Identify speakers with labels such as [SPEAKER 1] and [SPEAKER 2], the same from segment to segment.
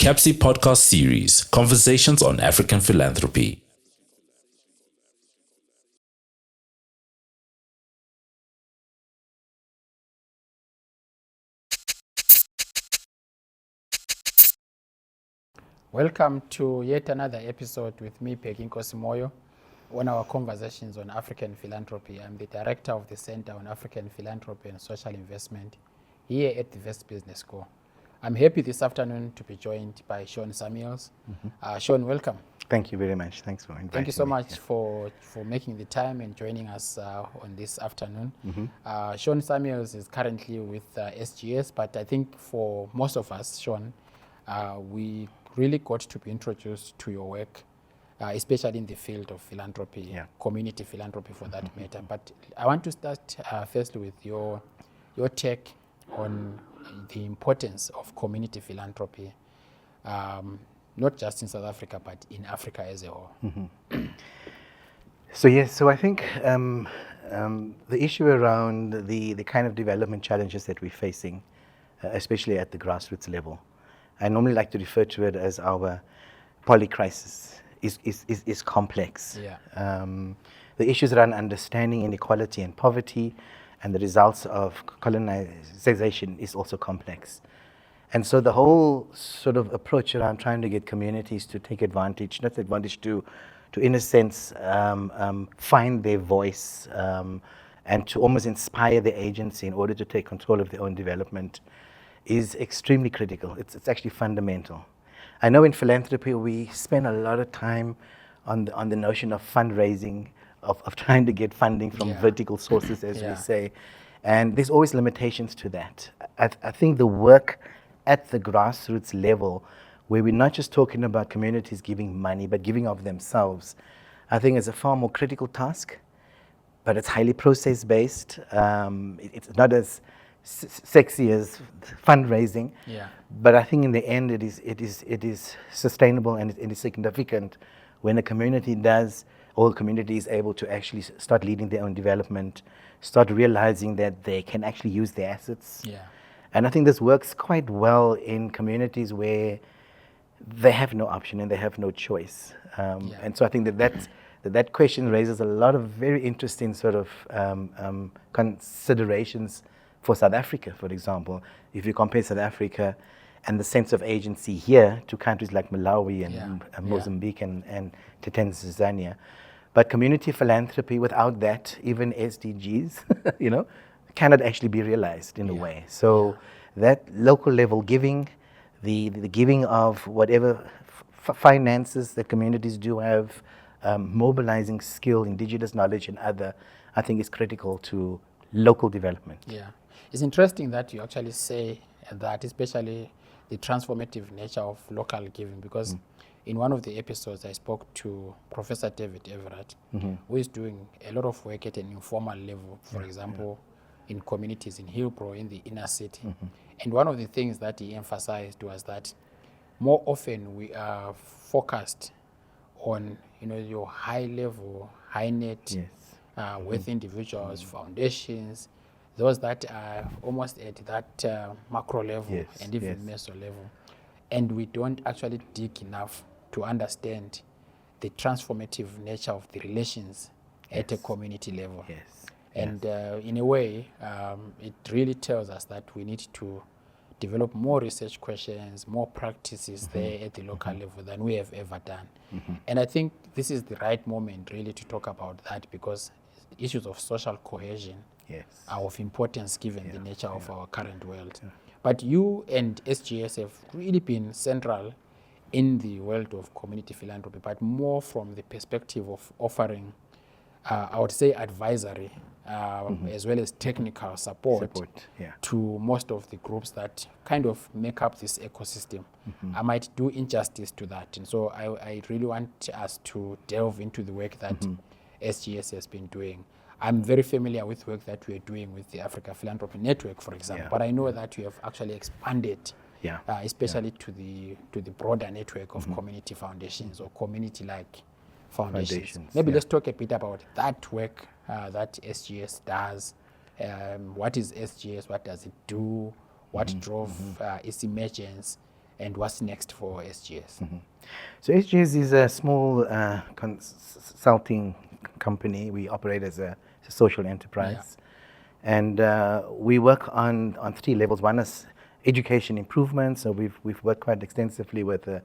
[SPEAKER 1] CAPSI podcast series, Conversations on African Philanthropy.
[SPEAKER 2] Welcome to yet another episode with me, Peking Kosimoyo, on our conversations on African philanthropy. I'm the director of the Center on African Philanthropy and Social Investment here at the West Business School. I'm happy this afternoon to be joined by Shaun Samuels. Shaun, welcome.
[SPEAKER 3] Thank you very much. Thanks for inviting me.
[SPEAKER 2] Thank you so much for making the time and joining us on this afternoon. Shaun Samuels is currently with SGS, but I think for most of us, Shaun, we really got to be introduced to your work, especially in the field of philanthropy, community philanthropy for that matter. But I want to start firstly with your take on the importance of community philanthropy, not just in South Africa, but in Africa as a whole.
[SPEAKER 3] So I think the issue around the kind of development challenges that we're facing, especially at the grassroots level, I normally like to refer to it as our polycrisis, is complex. The issues around understanding inequality and poverty and the results of colonization is also complex. And so the whole sort of approach around trying to get communities to take advantage, not advantage to in a sense, find their voice and to almost inspire their agency in order to take control of their own development is extremely critical. It's actually fundamental. I know in philanthropy we spend a lot of time on the notion of fundraising, of trying to get funding from vertical sources, as we say, and there's always limitations to that. I think the work at the grassroots level, where we're not just talking about communities giving money, but giving of themselves, I think is a far more critical task, but it's highly process-based. It's not as sexy as fundraising, but I think in the end it is sustainable and it is significant when a community does, or a community is able to actually start leading their own development, start realizing that they can actually use their assets. And I think this works quite well in communities where they have no option and they have no choice. And so I think that question raises a lot of very interesting sort of considerations for South Africa, for example. If you compare South Africa and the sense of agency here to countries like Malawi and Mozambique and Tanzania. But community philanthropy, without that, even SDGs, cannot actually be realized in a way. So that local level giving, the giving of whatever finances that communities do have, mobilizing skill, indigenous knowledge and other, I think is critical to local development.
[SPEAKER 2] It's interesting that you actually say that, especially the transformative nature of local giving, because in one of the episodes I spoke to Professor David Everett, who is doing a lot of work at an informal level, for example, in communities in Hillbrow, in the inner city. And one of the things that he emphasized was that more often we are focused on your high level, high net worth individuals, foundations, those that are almost at that macro level and even meso level. And we don't actually dig enough to understand the transformative nature of the relations at a community level. And in a way, it really tells us that we need to develop more research questions, more practices there at the local level than we have ever done. And I think this is the right moment really to talk about that, because issues of social cohesion are of importance given the nature of our current world. But you and SGS have really been central in the world of community philanthropy, but more from the perspective of offering, I would say, advisory, as well as technical support to most of the groups that kind of make up this ecosystem. I might do injustice to that. And so I really want us to delve into the work that SGS has been doing. I'm very familiar with work that we are doing with the Africa Philanthropy Network, for example, but I know that you have actually expanded, especially to the broader network of community foundations or community-like foundations. Maybe let's talk a bit about that work that SGS does. What is SGS? What does it do? What drove its emergence? and what's next for SGS?
[SPEAKER 3] So SGS is a small consulting company. We operate as a social enterprise. And we work on 3 levels. One is education improvement. So we've worked quite extensively with the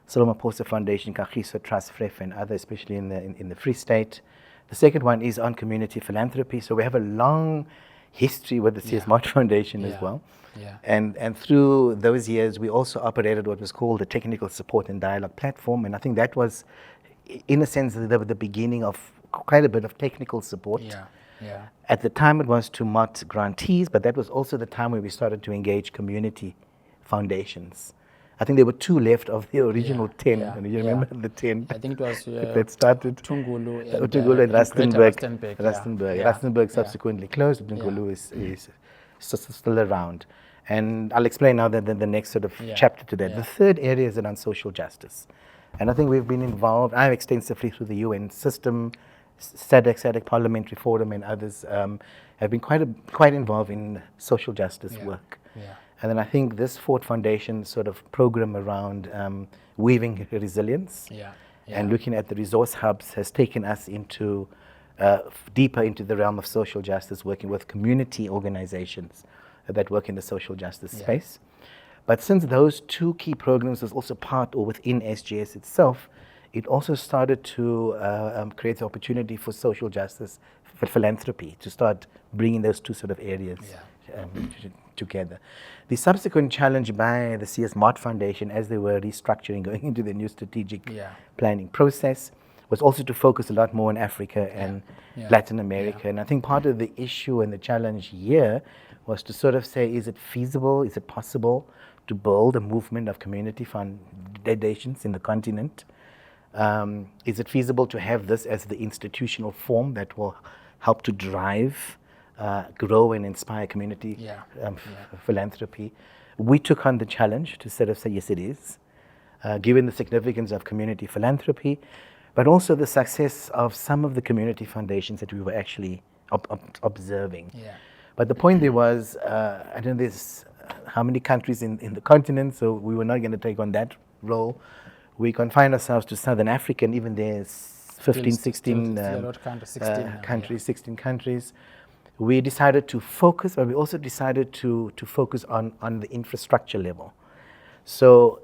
[SPEAKER 3] Solomon Foundation, Kagiso Trust, FREF, and others, especially in the Free State. The second one is on community philanthropy. So we have a long history with the CS Mott Foundation as well.
[SPEAKER 2] Yeah.
[SPEAKER 3] And through those years, we also operated what was called the Technical Support and Dialogue Platform. And I think that was, in a sense, the beginning of quite a bit of technical support.
[SPEAKER 2] Yeah.
[SPEAKER 3] At the time, it was to Mott grantees, but that was also the time where we started to engage community foundations. I think there were 2 left of the original 10. And you remember the 10?
[SPEAKER 2] I think it was
[SPEAKER 3] that started.
[SPEAKER 2] Tungulu
[SPEAKER 3] and Rustenburg.
[SPEAKER 2] Rustenburg.
[SPEAKER 3] Rustenburg subsequently closed. Tungulu is still around. And I'll explain now the next sort of chapter to that. The third area is around social justice. And I think we've been involved, I'm extensively through the UN system, SADC Parliamentary Forum, and others have been quite involved in social justice work. And then I think this Ford Foundation sort of program around weaving resilience and looking at the resource hubs has taken us into deeper into the realm of social justice, working with community organizations that work in the social justice space. But since those 2 key programs was also part or within SGS itself, it also started to create the opportunity for social justice, for philanthropy, to start bringing those 2 sort of areas together. The subsequent challenge by the CS Mott Foundation, as they were restructuring, going into the new strategic planning process, was also to focus a lot more on Africa and Latin America. And I think part of the issue and the challenge here was to sort of say, is it feasible, is it possible to build a movement of community foundations in the continent? Is it feasible to have this as the institutional form that will help to drive, grow and inspire community philanthropy? We took on the challenge to sort of say, yes, it is, given the significance of community philanthropy, but also the success of some of the community foundations that we were actually observing. But the point there was, I don't know there's how many countries in the continent, so we were not going to take on that role. We confined ourselves to Southern Africa, and even there's 16 countries. We decided to focus, but we also decided to focus on the infrastructure level. So,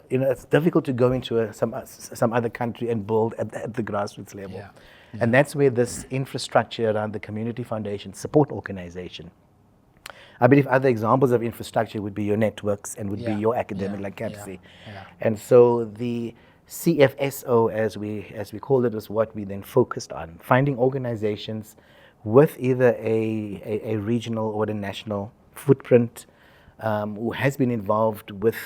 [SPEAKER 3] it's difficult to go into some other country and build at the grassroots level. And that's where this infrastructure around the community foundation support organization. I believe other examples of infrastructure would be your networks and would be your academic, like CAPSI. And so the CFSO, as we call it, is what we then focused on, finding organizations with either a regional or a national footprint, who has been involved with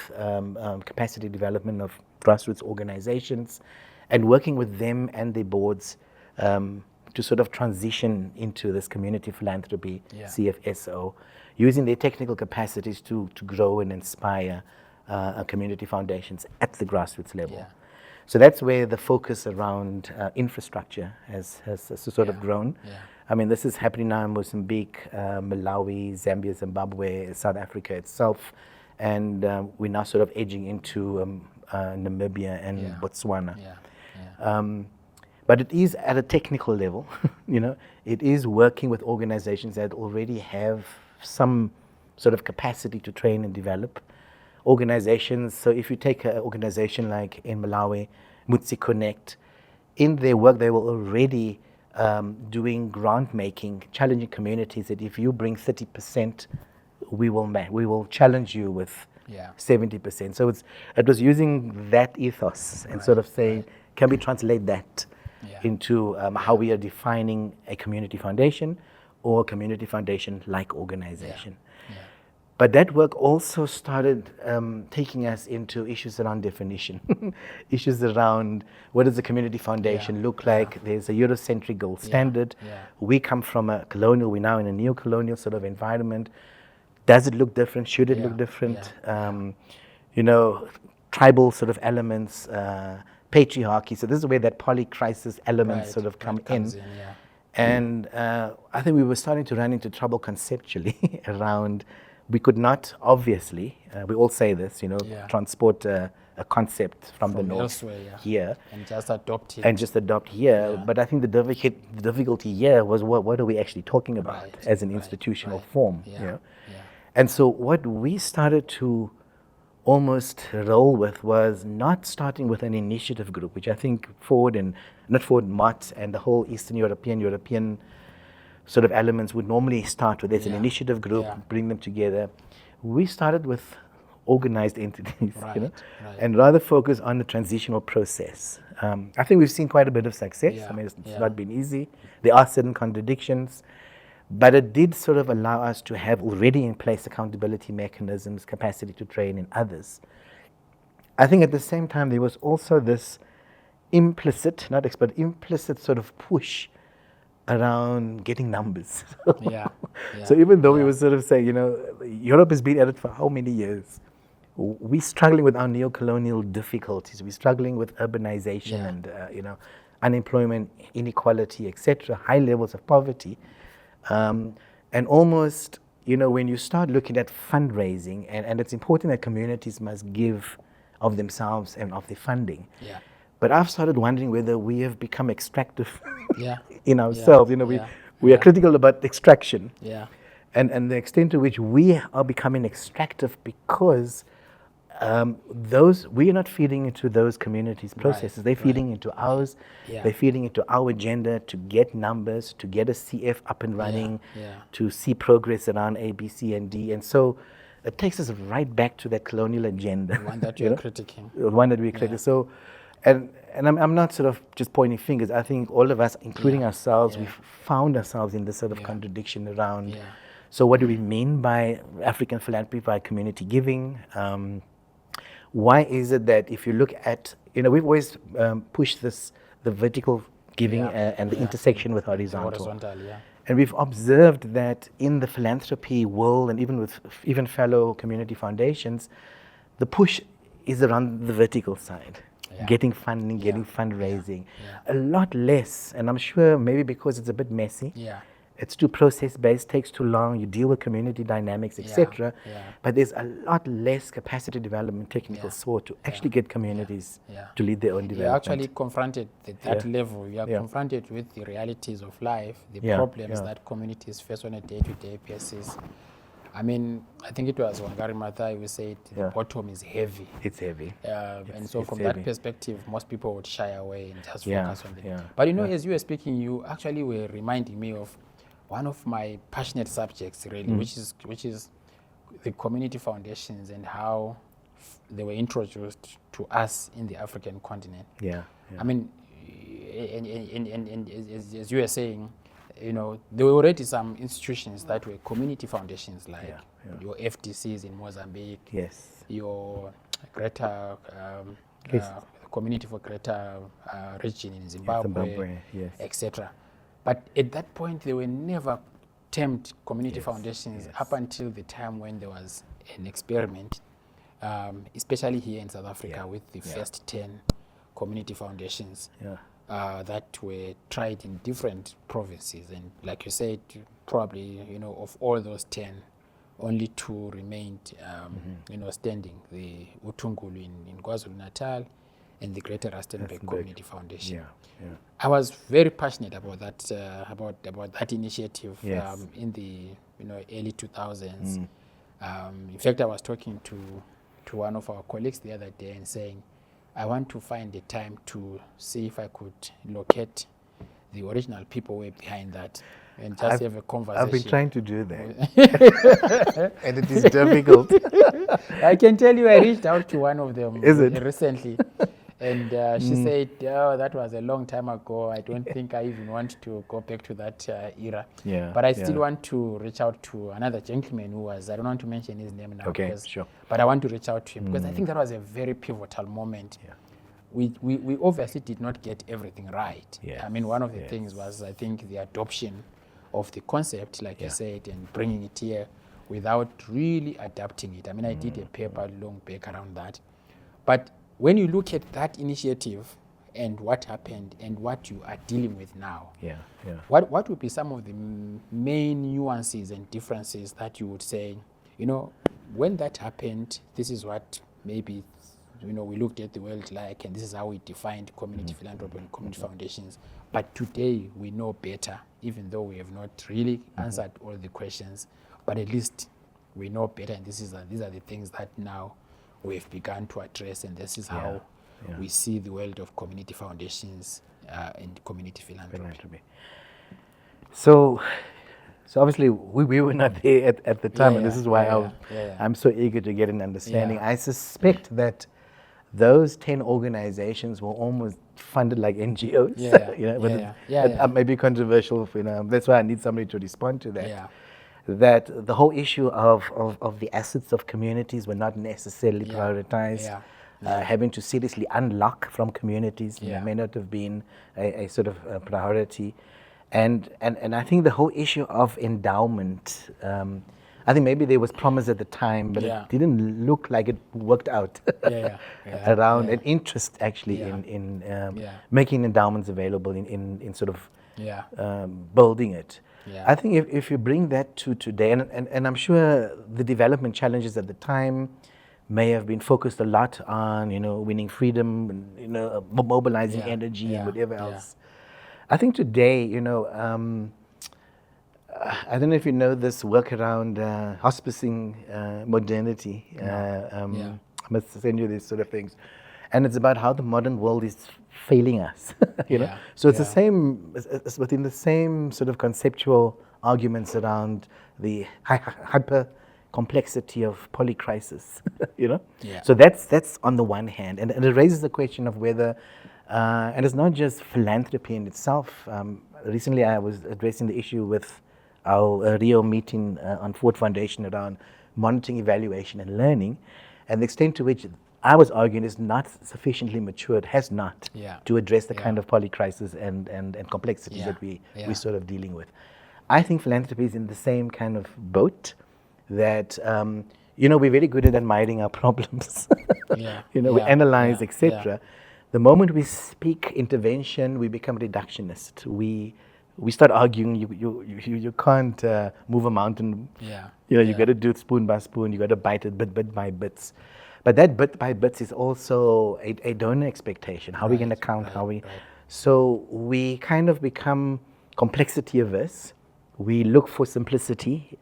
[SPEAKER 3] capacity development of grassroots organizations, and working with them and their boards to sort of transition into this community philanthropy, CFSO, using their technical capacities to grow and inspire community foundations at the grassroots level. So that's where the focus around infrastructure has sort of grown. I mean, this is happening now in Mozambique, Malawi, Zambia, Zimbabwe, South Africa itself, and we're now sort of edging into Namibia and Botswana. But it is at a technical level, it is working with organizations that already have some sort of capacity to train and develop. Organizations, so if you take an organization like in Malawi, Mutsi Connect, in their work they were already doing grant making, challenging communities that if you bring 30%, we will challenge you with 70%. So it was using that ethos and sort of saying, can we translate that into how we are defining a community foundation or a community foundation like organization. But that work also started taking us into issues around definition, issues around what does a community foundation look like. There's a Eurocentric gold standard. We come from a colonial, we're now in a neo-colonial sort of environment. Does it look different? Should it look different? Tribal sort of elements, patriarchy. So this is where that polycrisis element sort of come in. And I think we were starting to run into trouble conceptually around we could not, obviously, we all say this,
[SPEAKER 2] Yeah.
[SPEAKER 3] transport a concept from the north
[SPEAKER 2] elsewhere, yeah.
[SPEAKER 3] here
[SPEAKER 2] And just adopt it.
[SPEAKER 3] and just adopt here.
[SPEAKER 2] Yeah.
[SPEAKER 3] But I think the difficulty here was what are we actually talking about
[SPEAKER 2] Right,
[SPEAKER 3] as an
[SPEAKER 2] right,
[SPEAKER 3] institutional
[SPEAKER 2] right.
[SPEAKER 3] form?
[SPEAKER 2] Yeah, yeah.
[SPEAKER 3] And so what we started to almost roll with was not starting with an initiative group, which I think Mott and the whole Eastern European sort of elements would normally start with. There's an
[SPEAKER 2] Yeah,
[SPEAKER 3] initiative group,
[SPEAKER 2] yeah.
[SPEAKER 3] bring them together. We started with organized entities,
[SPEAKER 2] Right, right.
[SPEAKER 3] and rather focus on the transitional process. I think we've seen quite a bit of success.
[SPEAKER 2] Yeah,
[SPEAKER 3] I mean, it's
[SPEAKER 2] yeah.
[SPEAKER 3] not been easy. There are certain contradictions, but it did sort of allow us to have already in place accountability mechanisms, capacity to train in others. I think at the same time, there was also this implicit, not expert, implicit sort of push around getting numbers.
[SPEAKER 2] Yeah,
[SPEAKER 3] So
[SPEAKER 2] yeah,
[SPEAKER 3] even though we
[SPEAKER 2] yeah.
[SPEAKER 3] were sort of saying, Europe has been at it for how many years? We're struggling with our neo-colonial difficulties. We're struggling with urbanization
[SPEAKER 2] Yeah.
[SPEAKER 3] and, unemployment, inequality, etc., high levels of poverty. And almost, when you start looking at fundraising, and it's important that communities must give of themselves and of their funding.
[SPEAKER 2] Yeah.
[SPEAKER 3] But I've started wondering whether we have become extractive
[SPEAKER 2] Yeah.
[SPEAKER 3] in ourselves. We are critical about extraction.
[SPEAKER 2] Yeah.
[SPEAKER 3] And the extent to which we are becoming extractive because we are not feeding into those communities' processes. They're feeding into ours.
[SPEAKER 2] Yeah.
[SPEAKER 3] They're feeding into our agenda to get numbers, to get a CF up and running,
[SPEAKER 2] yeah.
[SPEAKER 3] to see progress around A, B, C, and D. And so it takes us right back to that colonial agenda.
[SPEAKER 2] The one that you're critiquing.
[SPEAKER 3] The one that we created. So, and I'm not sort of just pointing fingers. I think all of us, including ourselves, we've found ourselves in this sort of contradiction around.
[SPEAKER 2] Yeah.
[SPEAKER 3] So what do we mean by African philanthropy, by community giving? Why is it that if you look at, we've always pushed the vertical giving and the intersection with horizontal.
[SPEAKER 2] Yeah.
[SPEAKER 3] And we've observed that in the philanthropy world and even with fellow community foundations, the push is around the vertical side.
[SPEAKER 2] Yeah.
[SPEAKER 3] Getting funding, getting fundraising. A lot less, and I'm sure maybe because it's a bit messy.
[SPEAKER 2] Yeah.
[SPEAKER 3] It's too process-based, takes too long, you deal with community dynamics, etc. But there's a lot less capacity development, technical support to actually get communities to lead their own development.
[SPEAKER 2] You're actually confronted at that level. You are confronted with the realities of life, the problems that communities face on a day-to-day basis. I mean, I think it was Wangari Maathai who said the bottom is heavy.
[SPEAKER 3] It's heavy.
[SPEAKER 2] And so from that perspective, most people would shy away and just focus on it. But as you were speaking, you actually were reminding me of one of my passionate subjects, really, which is the community foundations and how they were introduced to us in the African continent. I mean, and as you were saying, there were already some institutions that were community foundations, like your FDCs in Mozambique, your Greater Community for Greater Region in Zimbabwe, etc. But at that point, they were never termed community foundations up until the time when there was an experiment, especially here in South Africa, with the first 10 community foundations that were tried in different provinces. And like you said, probably, of all those 10, only 2 remained, standing, the Utungulu in KwaZulu-Natal and the Greater Rustenburg Community Foundation. I was very passionate about that, about that initiative in the early 2000s. In fact, I was talking to one of our colleagues the other day and saying, I want to find a time to see if I could locate the original people who were behind that and just have a conversation.
[SPEAKER 3] I've been trying to do that. And it is difficult.
[SPEAKER 2] I can tell you I reached out to one of them recently. And she said, that was a long time ago. I don't think I even want to go back to that era. But I still want to reach out to another gentleman who was, I don't want to mention his name now. But I want to reach out to him because I think that was a very pivotal moment. We obviously did not get everything right. I mean, one of the things was, I think, the adoption of the concept, like you said, and bringing it here without really adapting it. I mean, I did a paper long back around that. But when you look at that initiative and what happened and what you are dealing with now, what would be some of the main nuances and differences that you would say When that happened, this is what maybe, we looked at the world like, and this is how we defined community philanthropy and community foundations. But today we know better, even though we have not really answered all the questions, but at least we know better, and these are the things that now we've begun to address, and this is how we see the world of community foundations and community philanthropy.
[SPEAKER 3] So obviously we were not there at the time, and this is why I'm so eager to get an understanding. I suspect that those 10 organizations were almost funded like NGOs. It may be controversial, that's why I need somebody to respond to that. That the whole issue of the assets of communities were not necessarily prioritized. Having to seriously unlock from communities may not have been a sort of priority. And I think the whole issue of endowment, I think maybe there was promise at the time, but it didn't look like it worked out around an interest actually in making endowments available, in sort of building it. I think if you bring that to today, and I'm sure the development challenges at the time may have been focused a lot on, winning freedom and, mobilizing energy and whatever else. I think today, I don't know if you know this work around hospicing modernity. I must send you these sort of things. And it's about how the modern world is failing us, So it's the same, it's within the same sort of conceptual arguments around the hyper complexity of polycrisis, So that's on the one hand. And it raises the question of whether, and it's not just philanthropy in itself. Recently I was addressing the issue with our Rio meeting on Ford Foundation around monitoring, evaluation and learning, and the extent to which I was arguing is not sufficiently matured, has not, to address the kind of polycrisis and complexities that we're sort of dealing with. I think philanthropy is in the same kind of boat, that we're very good at admiring our problems. We analyze, etc. The moment we speak intervention, we become reductionist. We start arguing. You can't move a mountain. You got to do it spoon by spoon. You got to bite it bit by bits. But that bit by bits is also a donor expectation. How are we going to count? So we kind of become complexity averse. We look for simplicity,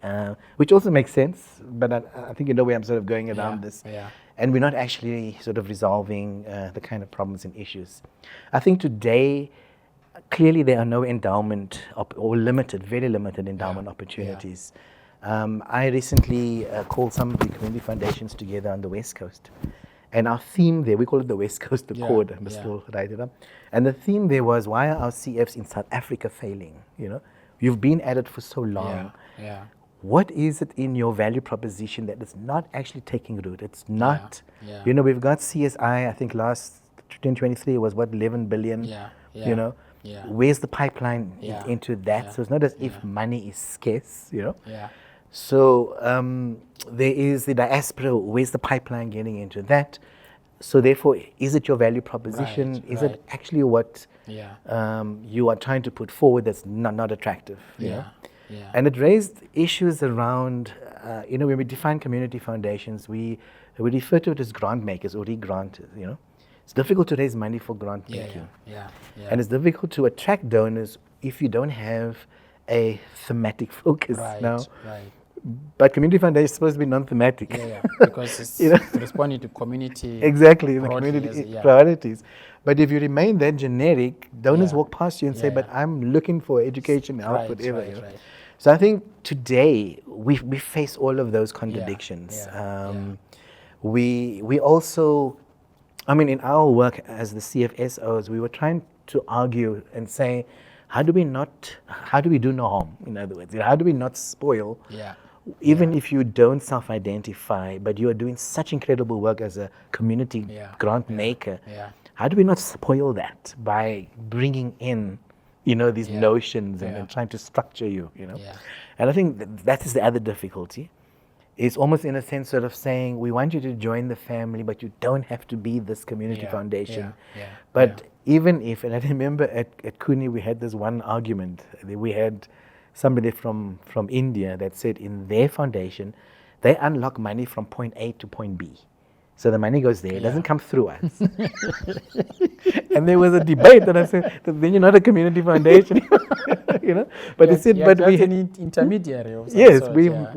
[SPEAKER 3] which also makes sense. But I think you know where I'm sort of going around this. And we're not actually sort of resolving the kind of problems and issues. I think today, clearly there are no endowment or very limited endowment opportunities. I recently called some of the community foundations together on the West Coast. And our theme there, we call it the West Coast Accord, I must still write it up. And the theme there was, why are our CFs in South Africa failing? You've been at it for so long. What is it in your value proposition that is not actually taking root? It's not, we've got CSI, I think last 2023 was 11 billion, where's the pipeline into that? So it's not as if money is scarce, So there is the diaspora, where's the pipeline getting into that? So therefore, is it your value proposition? Is it actually what you are trying to put forward that's not attractive? And it raised issues around, when we define community foundations, we refer to it as grant makers or re-granters, It's difficult to raise money for grant making. And it's difficult to attract donors if you don't have a thematic focus now. But community foundation is supposed to be non-thematic.
[SPEAKER 2] Because it's responding to community
[SPEAKER 3] the community priorities. But if you remain that generic, donors walk past you and say, but I'm looking for education, health, whatever. So I think today we face all of those contradictions. We also, in our work as the CFSOs, we were trying to argue and say, how do we do no harm? In other words, how do we not spoil? Even if you don't self-identify, but you are doing such incredible work as a community grant maker, how do we not spoil that by bringing in, these notions and trying to structure you, And I think that is the other difficulty. It's almost in a sense sort of saying, we want you to join the family, but you don't have to be this community foundation. But even if, and I remember at CUNY we had this one argument. We had somebody from India that said in their foundation, they unlock money from point A to point B. So the money goes there, it doesn't come through us. And there was a debate that I said, then you're not a community foundation, you know. But
[SPEAKER 2] Yeah,
[SPEAKER 3] it said,
[SPEAKER 2] yeah,
[SPEAKER 3] but
[SPEAKER 2] just
[SPEAKER 3] we
[SPEAKER 2] an intermediary of some
[SPEAKER 3] yes,
[SPEAKER 2] sort,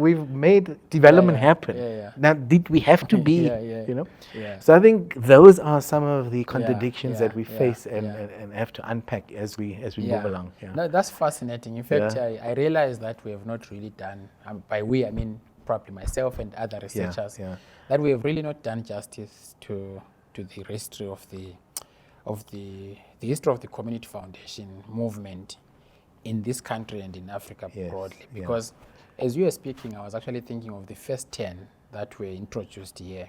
[SPEAKER 3] we've made development
[SPEAKER 2] Yeah, yeah,
[SPEAKER 3] happen.
[SPEAKER 2] yeah, yeah.
[SPEAKER 3] Now, did we have to be,
[SPEAKER 2] Yeah, yeah,
[SPEAKER 3] you know?
[SPEAKER 2] yeah.
[SPEAKER 3] So I think those are some of the contradictions
[SPEAKER 2] yeah,
[SPEAKER 3] that we
[SPEAKER 2] yeah,
[SPEAKER 3] face and,
[SPEAKER 2] yeah.
[SPEAKER 3] and have to unpack as we move along. Yeah.
[SPEAKER 2] No, that's fascinating. In fact,
[SPEAKER 3] Yeah.
[SPEAKER 2] I realized that we have not really done, by we, I mean probably myself and other researchers,
[SPEAKER 3] yeah.
[SPEAKER 2] that we have really not done justice to the history of the history of the community foundation movement in this country and in Africa
[SPEAKER 3] Yes,
[SPEAKER 2] broadly.
[SPEAKER 3] yeah.
[SPEAKER 2] Because as you were speaking, I was actually thinking of the first 10 that were introduced here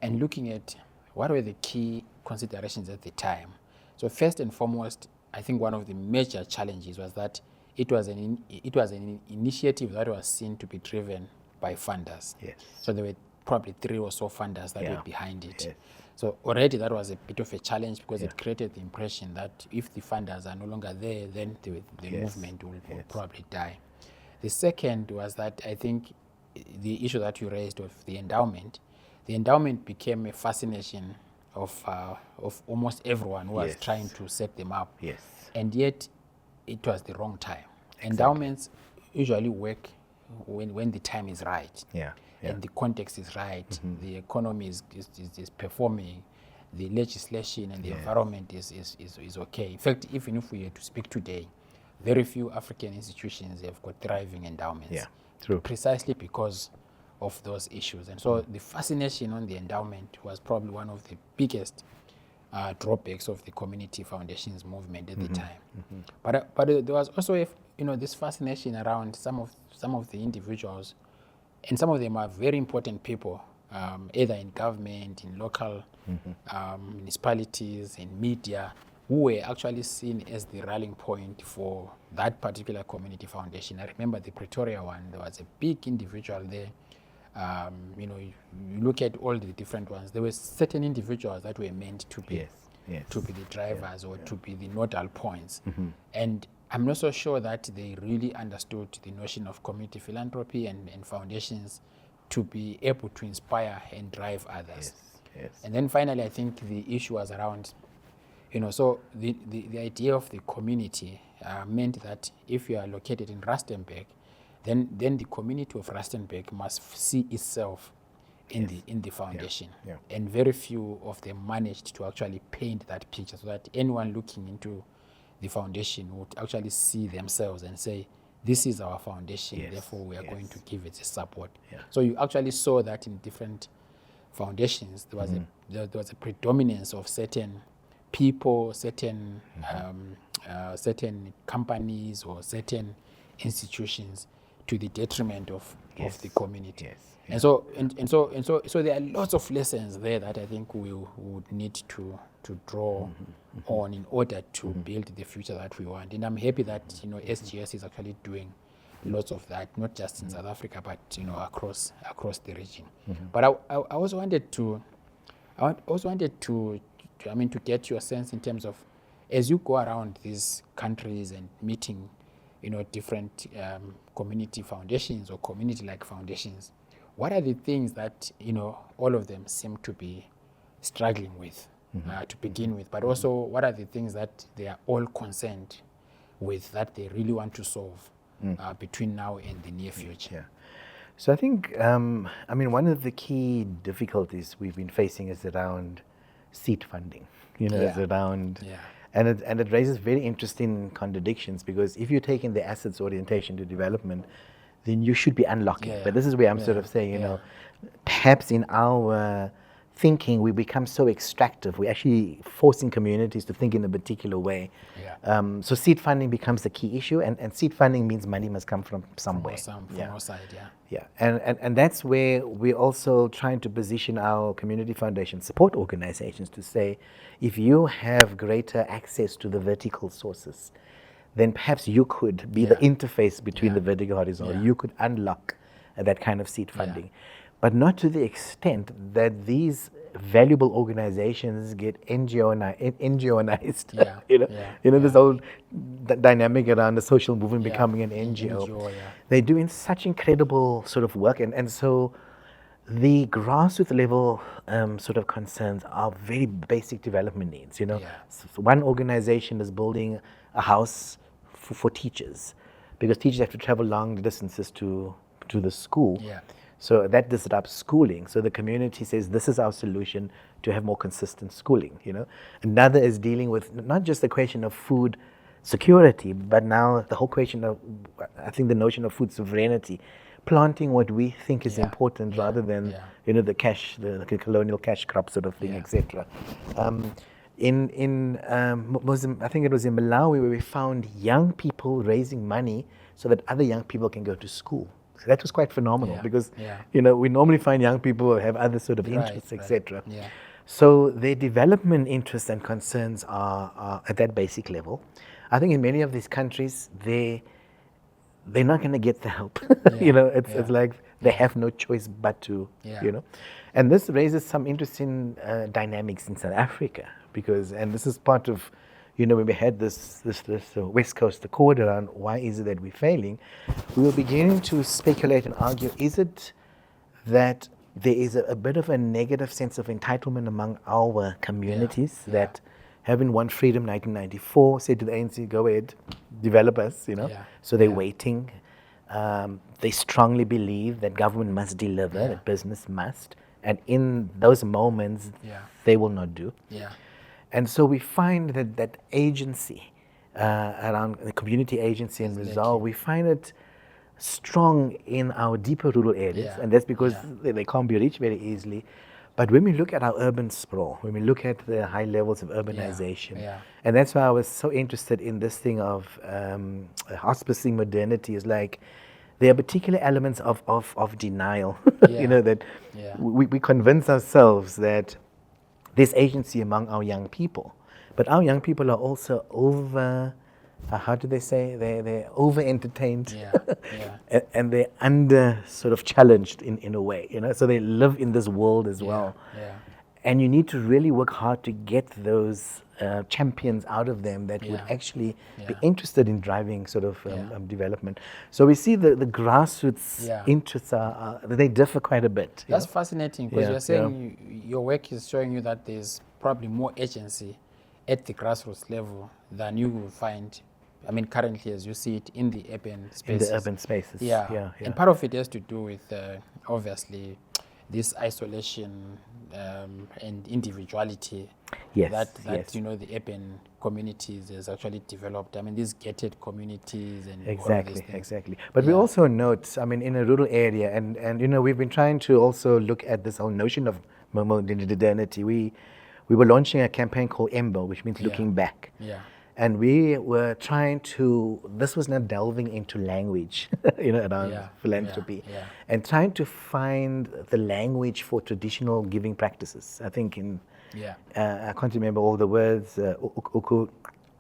[SPEAKER 2] and looking at what were the key considerations at the time. So first and foremost, I think one of the major challenges was that it was an initiative that was seen to be driven by funders.
[SPEAKER 3] Yes.
[SPEAKER 2] So there were probably 3 or so funders that
[SPEAKER 3] Yeah.
[SPEAKER 2] were behind it.
[SPEAKER 3] Yes.
[SPEAKER 2] So already that was a bit of a challenge because
[SPEAKER 3] Yeah.
[SPEAKER 2] it created the impression that if the funders are no longer there, then the
[SPEAKER 3] Yes.
[SPEAKER 2] movement will
[SPEAKER 3] Yes.
[SPEAKER 2] probably die. The second was that I think the issue that you raised of the endowment became a fascination of almost everyone who was
[SPEAKER 3] Yes.
[SPEAKER 2] trying to set them up.
[SPEAKER 3] Yes.
[SPEAKER 2] And yet it was the wrong time. Endowments usually work when the time is right.
[SPEAKER 3] Yeah. Yeah.
[SPEAKER 2] And the context is right, the economy is performing, the legislation and the environment is okay. In fact, even if we were to speak today, very few African institutions have got thriving endowments.
[SPEAKER 3] Yeah, true.
[SPEAKER 2] Precisely because of those issues. And so the fascination on the endowment was probably one of the biggest drawbacks of the community foundations movement at the time. But there was also this fascination around some of the individuals, and some of them are very important people, either in government, in local municipalities, in media, who were actually seen as the rallying point for that particular community foundation. I remember the Pretoria one, there was a big individual there. You look at all the different ones, there were certain individuals that were meant to be to be the drivers or to be the nodal points. And I'm not so sure that they really understood the notion of community philanthropy and foundations to be able to inspire and drive others.
[SPEAKER 3] Yes.
[SPEAKER 2] And then finally, I think the issue was around, so the idea of the community meant that if you are located in Rustenburg, then the community of Rustenburg must see itself in the foundation.
[SPEAKER 3] Yeah.
[SPEAKER 2] And very few of them managed to actually paint that picture so that anyone looking into the foundation would actually see themselves and say, this is our foundation, therefore we are going to give it a support.
[SPEAKER 3] Yeah.
[SPEAKER 2] So you actually saw that in different foundations. There was there was a predominance of certain people, certain certain companies or certain institutions to the detriment of the community.
[SPEAKER 3] Yes.
[SPEAKER 2] And so there are lots of lessons there that I think we would need to draw on in order to build the future that we want. And I'm happy that SGS is actually doing lots of that, not just in South Africa, but across the region. But I also wanted to to get your sense in terms of, as you go around these countries and meeting different community foundations or community-like foundations, what are the things that all of them seem to be struggling with to begin with, but also what are the things that they are all concerned with that they really want to solve between now and the near future?
[SPEAKER 3] Yeah. So I think, one of the key difficulties we've been facing is around seed funding. It's around, and it raises very interesting contradictions, because if you're taking the assets orientation to development, then you should be unlocking. But this is where I'm sort of saying, perhaps in our thinking we become so extractive. We're actually forcing communities to think in a particular way. So seed funding becomes the key issue, and seed funding means money must come from somewhere.
[SPEAKER 2] From our side,
[SPEAKER 3] And that's where we're also trying to position our community foundation support organizations to say, if you have greater access to the vertical sources, then perhaps you could be the interface between the vertical and horizontal. You could unlock that kind of seed funding. But not to the extent that these valuable organizations get NGOized.
[SPEAKER 2] Yeah,
[SPEAKER 3] you know,
[SPEAKER 2] yeah,
[SPEAKER 3] this
[SPEAKER 2] yeah.
[SPEAKER 3] whole dynamic around the social movement
[SPEAKER 2] Yeah,
[SPEAKER 3] becoming an NGO.
[SPEAKER 2] NGO, yeah.
[SPEAKER 3] They're doing such incredible sort of work, and so the grassroots level sort of concerns are very basic development needs.
[SPEAKER 2] Yeah.
[SPEAKER 3] So one organization is building a house for teachers, because teachers have to travel long distances to the school.
[SPEAKER 2] Yeah.
[SPEAKER 3] So that disrupts schooling. So the community says this is our solution to have more consistent schooling. Another is dealing with not just the question of food security, but now the whole question of, I think, the notion of food sovereignty, planting what we think is
[SPEAKER 2] Yeah.
[SPEAKER 3] important
[SPEAKER 2] Yeah.
[SPEAKER 3] rather than
[SPEAKER 2] Yeah.
[SPEAKER 3] the cash, the colonial cash crop sort of thing,
[SPEAKER 2] Yeah.
[SPEAKER 3] etc. In I think it was in Malawi, where we found young people raising money so that other young people can go to school. So that was quite phenomenal,
[SPEAKER 2] Yeah.
[SPEAKER 3] because
[SPEAKER 2] Yeah.
[SPEAKER 3] we normally find young people who have other sort of
[SPEAKER 2] Right,
[SPEAKER 3] interests,
[SPEAKER 2] right.
[SPEAKER 3] etc.
[SPEAKER 2] Yeah.
[SPEAKER 3] So their development interests and concerns are at that basic level. I think in many of these countries, they're not going to get the help.
[SPEAKER 2] Yeah,
[SPEAKER 3] It's
[SPEAKER 2] yeah,
[SPEAKER 3] like they have no choice but to,
[SPEAKER 2] Yeah.
[SPEAKER 3] And this raises some interesting dynamics in South Africa, and this is part of, when we had this West Coast Accord around why is it that we're failing, we were beginning to speculate and argue, is it that there is a bit of a negative sense of entitlement among our communities
[SPEAKER 2] Yeah.
[SPEAKER 3] that having won freedom 1994 said to the ANC, go ahead, develop us,
[SPEAKER 2] Yeah.
[SPEAKER 3] So they're
[SPEAKER 2] Yeah.
[SPEAKER 3] waiting. They strongly believe that government must deliver,
[SPEAKER 2] Yeah.
[SPEAKER 3] that business must, and in those moments,
[SPEAKER 2] Yeah.
[SPEAKER 3] they will not do.
[SPEAKER 2] Yeah.
[SPEAKER 3] And so we find that agency around the community agency and resolve, we find it strong in our deeper rural areas,
[SPEAKER 2] Yeah,
[SPEAKER 3] and that's because
[SPEAKER 2] yeah.
[SPEAKER 3] they can't be reached very easily. But when we look at our urban sprawl, when we look at the high levels of urbanization,
[SPEAKER 2] yeah.
[SPEAKER 3] and that's why I was so interested in this thing of hospicing modernity, is like there are particular elements of denial,
[SPEAKER 2] Yeah.
[SPEAKER 3] that
[SPEAKER 2] Yeah.
[SPEAKER 3] we convince ourselves that there's agency among our young people. But our young people are also how do they say? They're over-entertained.
[SPEAKER 2] Yeah. Yeah.
[SPEAKER 3] And they're under sort of challenged in a way, So they live in this world as well.
[SPEAKER 2] Yeah.
[SPEAKER 3] And you need to really work hard to get those champions out of them that would
[SPEAKER 2] Yeah.
[SPEAKER 3] actually be
[SPEAKER 2] Yeah.
[SPEAKER 3] interested in driving sort of
[SPEAKER 2] Yeah.
[SPEAKER 3] development. So we see the grassroots
[SPEAKER 2] Yeah.
[SPEAKER 3] interests they differ quite a bit.
[SPEAKER 2] That's fascinating, because
[SPEAKER 3] Yeah,
[SPEAKER 2] you're saying your work is showing you that there's probably more agency at the grassroots level than you will find, currently as you see it in the urban
[SPEAKER 3] in
[SPEAKER 2] spaces.
[SPEAKER 3] the urban spaces.
[SPEAKER 2] Yeah. And part of it has to do with, obviously, this isolation and individuality
[SPEAKER 3] Yes,
[SPEAKER 2] that
[SPEAKER 3] yes.
[SPEAKER 2] the urban communities has actually developed. These gated communities and all of
[SPEAKER 3] Exactly,
[SPEAKER 2] these things.
[SPEAKER 3] exactly. But we
[SPEAKER 2] Yeah.
[SPEAKER 3] also note, in a rural area, and we've been trying to also look at this whole notion of modernity. We were launching a campaign called EMBO, which means
[SPEAKER 2] Yeah.
[SPEAKER 3] looking back.
[SPEAKER 2] Yeah.
[SPEAKER 3] And we were trying to, this was not delving into language, around
[SPEAKER 2] Yeah,
[SPEAKER 3] philanthropy,
[SPEAKER 2] yeah.
[SPEAKER 3] and trying to find the language for traditional giving practices. I think
[SPEAKER 2] Yeah.
[SPEAKER 3] I can't remember all the words,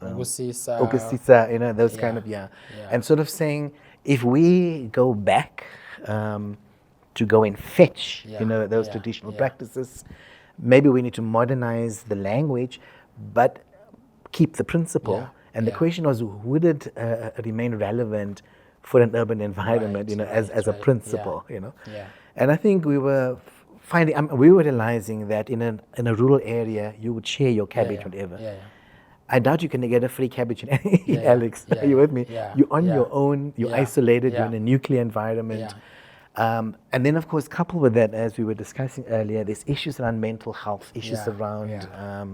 [SPEAKER 2] Ukusisa.
[SPEAKER 3] Ukusisa, those
[SPEAKER 2] Yeah,
[SPEAKER 3] kind of,
[SPEAKER 2] yeah.
[SPEAKER 3] And sort of saying, if we go back to go and fetch,
[SPEAKER 2] Yeah,
[SPEAKER 3] those
[SPEAKER 2] yeah,
[SPEAKER 3] traditional
[SPEAKER 2] yeah.
[SPEAKER 3] practices, maybe we need to modernize the language, but keep the principle.
[SPEAKER 2] Yeah,
[SPEAKER 3] And the
[SPEAKER 2] yeah.
[SPEAKER 3] question was, would it remain relevant for an urban environment,
[SPEAKER 2] Right,
[SPEAKER 3] as a
[SPEAKER 2] right,
[SPEAKER 3] principle,
[SPEAKER 2] Yeah.
[SPEAKER 3] And I think we were finding, we were realizing that in a rural area, you would share your cabbage,
[SPEAKER 2] yeah,
[SPEAKER 3] whatever.
[SPEAKER 2] Yeah.
[SPEAKER 3] I doubt you can get a free cabbage in
[SPEAKER 2] Yeah,
[SPEAKER 3] Alex.
[SPEAKER 2] yeah,
[SPEAKER 3] Are you with me?
[SPEAKER 2] yeah,
[SPEAKER 3] You're on
[SPEAKER 2] yeah,
[SPEAKER 3] your own, you're
[SPEAKER 2] yeah,
[SPEAKER 3] isolated,
[SPEAKER 2] yeah.
[SPEAKER 3] you're in a nuclear environment. And then, of course, coupled with that, as we were discussing earlier, there's issues around mental health, issues
[SPEAKER 2] Yeah,
[SPEAKER 3] around
[SPEAKER 2] yeah.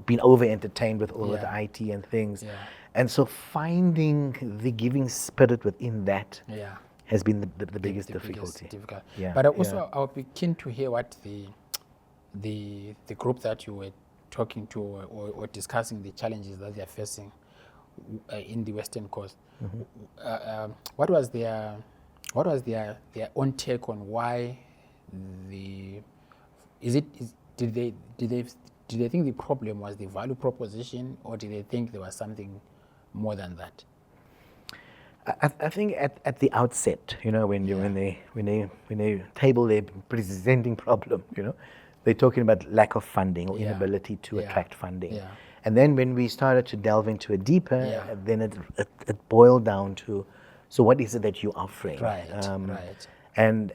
[SPEAKER 3] being over-entertained with all of the
[SPEAKER 2] Yeah.
[SPEAKER 3] IT and things.
[SPEAKER 2] Yeah.
[SPEAKER 3] And so finding the giving spirit within that
[SPEAKER 2] Yeah.
[SPEAKER 3] has been the biggest
[SPEAKER 2] The
[SPEAKER 3] difficulty.
[SPEAKER 2] difficult.
[SPEAKER 3] Yeah,
[SPEAKER 2] But also,
[SPEAKER 3] yeah.
[SPEAKER 2] I would be keen to hear what the group that you were talking to or discussing the challenges that they are facing in the Western Coast.
[SPEAKER 3] Mm-hmm.
[SPEAKER 2] What was their own take on why did they think the problem was the value proposition, or did they think there was something more than that?
[SPEAKER 3] I think at the outset, when they table their presenting problem, they're talking about lack of funding or
[SPEAKER 2] Yeah.
[SPEAKER 3] inability to
[SPEAKER 2] Yeah.
[SPEAKER 3] attract funding.
[SPEAKER 2] Yeah.
[SPEAKER 3] And then when we started to delve into it deeper,
[SPEAKER 2] Yeah.
[SPEAKER 3] then it boiled down to, so what is it that you're offering?
[SPEAKER 2] Right, right.
[SPEAKER 3] And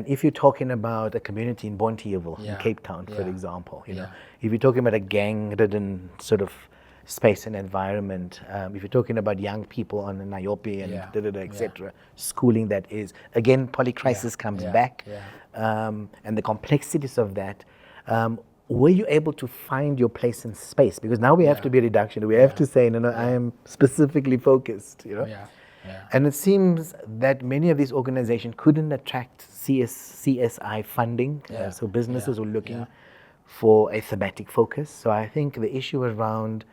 [SPEAKER 3] if you're talking about a community in Bonteheuwel, in
[SPEAKER 2] Yeah.
[SPEAKER 3] Cape Town, for
[SPEAKER 2] Yeah.
[SPEAKER 3] example, you know,
[SPEAKER 2] Yeah.
[SPEAKER 3] if you're talking about a gang-ridden sort of space and environment, if you're talking about young people on the Niobe and
[SPEAKER 2] Yeah.
[SPEAKER 3] etc., schooling that is, again, polycrisis comes
[SPEAKER 2] Yeah.
[SPEAKER 3] back,
[SPEAKER 2] Yeah.
[SPEAKER 3] and the complexities of that. Were you able to find your place in space? Because now we have
[SPEAKER 2] Yeah.
[SPEAKER 3] to be reductionary. We have
[SPEAKER 2] Yeah.
[SPEAKER 3] to say, no, I
[SPEAKER 2] Yeah.
[SPEAKER 3] am specifically focused, you know.
[SPEAKER 2] Yeah. Yeah.
[SPEAKER 3] And it seems that many of these organizations couldn't attract CSI funding,
[SPEAKER 2] Yeah.
[SPEAKER 3] so businesses
[SPEAKER 2] Yeah.
[SPEAKER 3] were looking
[SPEAKER 2] Yeah.
[SPEAKER 3] for a thematic focus. So I think the issue around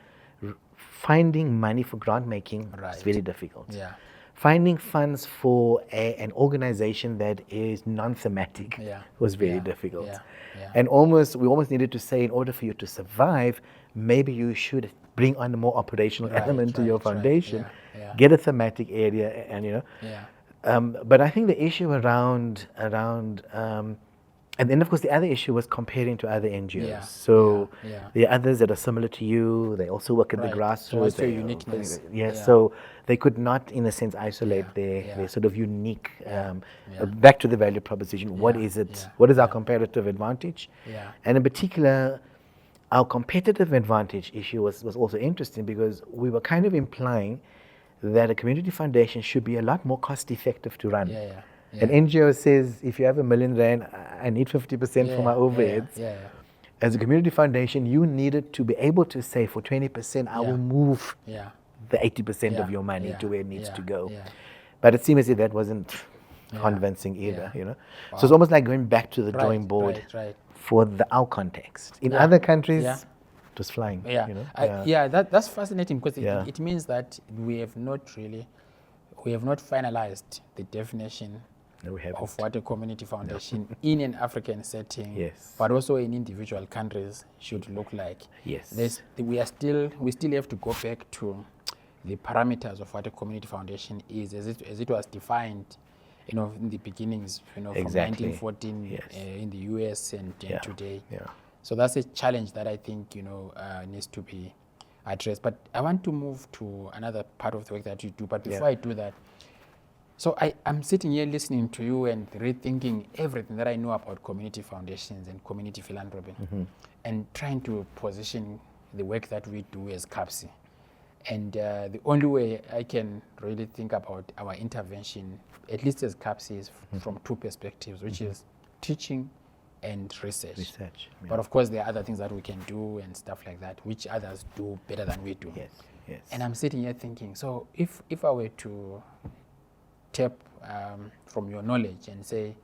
[SPEAKER 3] finding money for grant making is
[SPEAKER 2] Right.
[SPEAKER 3] very difficult.
[SPEAKER 2] Yeah.
[SPEAKER 3] Finding funds for an organization that is non-thematic
[SPEAKER 2] Yeah.
[SPEAKER 3] was very
[SPEAKER 2] Yeah.
[SPEAKER 3] difficult.
[SPEAKER 2] Yeah. Yeah.
[SPEAKER 3] And we almost needed to say, in order for you to survive, maybe you should bring on a more operational
[SPEAKER 2] Right,
[SPEAKER 3] element to your
[SPEAKER 2] right, right.
[SPEAKER 3] foundation,
[SPEAKER 2] Yeah, yeah.
[SPEAKER 3] get a thematic area, and you know.
[SPEAKER 2] Yeah.
[SPEAKER 3] But I think the issue around and then of course the other issue was comparing to other NGOs.
[SPEAKER 2] Yeah,
[SPEAKER 3] So
[SPEAKER 2] yeah, yeah.
[SPEAKER 3] there are others that are similar to you. They also work at
[SPEAKER 2] Right.
[SPEAKER 3] the
[SPEAKER 2] So
[SPEAKER 3] grassroots.
[SPEAKER 2] what's your
[SPEAKER 3] they-
[SPEAKER 2] uniqueness?
[SPEAKER 3] Yeah,
[SPEAKER 2] Yeah.
[SPEAKER 3] so they could not, in a sense, isolate
[SPEAKER 2] Yeah,
[SPEAKER 3] their
[SPEAKER 2] yeah.
[SPEAKER 3] sort of unique.
[SPEAKER 2] Yeah.
[SPEAKER 3] Back to the value proposition. What
[SPEAKER 2] Yeah,
[SPEAKER 3] is it?
[SPEAKER 2] yeah,
[SPEAKER 3] What is our
[SPEAKER 2] yeah.
[SPEAKER 3] competitive advantage?
[SPEAKER 2] Yeah.
[SPEAKER 3] And in particular, our competitive advantage issue was also interesting because we were kind of implying that a community foundation should be a lot more cost effective to run.
[SPEAKER 2] Yeah, yeah,
[SPEAKER 3] An
[SPEAKER 2] yeah.
[SPEAKER 3] NGO says, if you have R1,000,000, I need 50% for my overheads.
[SPEAKER 2] Yeah.
[SPEAKER 3] As a community foundation, you needed to be able to say, for 20%, I
[SPEAKER 2] Yeah.
[SPEAKER 3] will move
[SPEAKER 2] Yeah.
[SPEAKER 3] the 80% of
[SPEAKER 2] Yeah,
[SPEAKER 3] your money
[SPEAKER 2] yeah,
[SPEAKER 3] to where it needs
[SPEAKER 2] yeah,
[SPEAKER 3] to go.
[SPEAKER 2] yeah.
[SPEAKER 3] But it seems as if that wasn't
[SPEAKER 2] Yeah,
[SPEAKER 3] convincing either,
[SPEAKER 2] yeah.
[SPEAKER 3] you know.
[SPEAKER 2] Wow.
[SPEAKER 3] So it's almost like going back to the
[SPEAKER 2] Right,
[SPEAKER 3] drawing board
[SPEAKER 2] right, right.
[SPEAKER 3] for our context. In
[SPEAKER 2] Yeah,
[SPEAKER 3] other countries,
[SPEAKER 2] yeah.
[SPEAKER 3] it was flying.
[SPEAKER 2] Yeah.
[SPEAKER 3] You know?
[SPEAKER 2] That's fascinating because
[SPEAKER 3] Yeah.
[SPEAKER 2] it means that we have not finalized the definition
[SPEAKER 3] No, we haven't.
[SPEAKER 2] of what a community foundation in an African setting,
[SPEAKER 3] Yes.
[SPEAKER 2] but also in individual countries should look like.
[SPEAKER 3] Yes.
[SPEAKER 2] We still have to go back to the parameters of what a community foundation is, as it was defined, in the beginnings, from
[SPEAKER 3] Exactly.
[SPEAKER 2] 1914
[SPEAKER 3] Yes.
[SPEAKER 2] in the US and
[SPEAKER 3] Yeah.
[SPEAKER 2] today.
[SPEAKER 3] Yeah.
[SPEAKER 2] So that's a challenge that I think needs to be addressed. But I want to move to another part of the work that you do. But before
[SPEAKER 3] Yeah.
[SPEAKER 2] I do that, so I'm sitting here listening to you and rethinking everything that I know about community foundations and community philanthropy, and trying to position the work that we do as CAPSI. And the only way I can really think about our intervention, at least as CAPSI, is from two perspectives, which is teaching and research.
[SPEAKER 3] Research, yeah.
[SPEAKER 2] But of course, there are other things that we can do and stuff like that, which others do better than we do.
[SPEAKER 3] Yes. Yes.
[SPEAKER 2] And I'm sitting here thinking, so if I were to tap from your knowledge and say,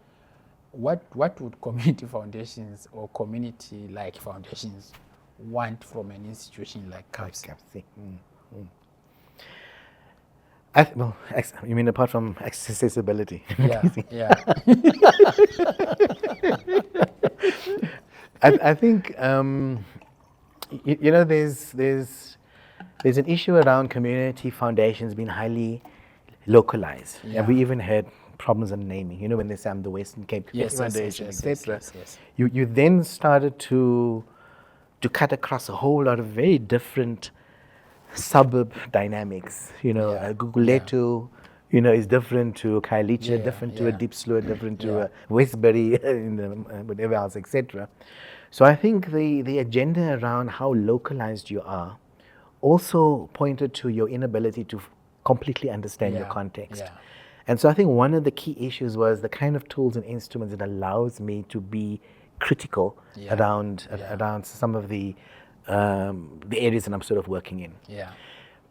[SPEAKER 2] what would community foundations or community-like foundations want from an institution like CAPSI?
[SPEAKER 3] CAPSI. You mean apart from accessibility?
[SPEAKER 2] Yeah, yeah.
[SPEAKER 3] I think there's an issue around community foundations being highly localized,
[SPEAKER 2] Yeah.
[SPEAKER 3] and we even had problems in naming. When they say I'm the Western Cape
[SPEAKER 2] Yes,
[SPEAKER 3] Foundation,
[SPEAKER 2] yes,
[SPEAKER 3] etc.
[SPEAKER 2] yes.
[SPEAKER 3] You then started to cut across a whole lot of very different suburb dynamics.
[SPEAKER 2] Yeah.
[SPEAKER 3] Guguletu, is different to Khayelitsha,
[SPEAKER 2] Yeah,
[SPEAKER 3] different to a
[SPEAKER 2] yeah.
[SPEAKER 3] Deep Sloot, different to
[SPEAKER 2] Yeah.
[SPEAKER 3] a Westbury, whatever else, etc. So I think the agenda around how localized you are also pointed to your inability to completely understand your
[SPEAKER 2] Yeah,
[SPEAKER 3] context.
[SPEAKER 2] yeah.
[SPEAKER 3] And so I think one of the key issues was the kind of tools and instruments that allows me to be critical
[SPEAKER 2] Yeah,
[SPEAKER 3] around
[SPEAKER 2] yeah.
[SPEAKER 3] some of the areas that I'm sort of working in.
[SPEAKER 2] Yeah.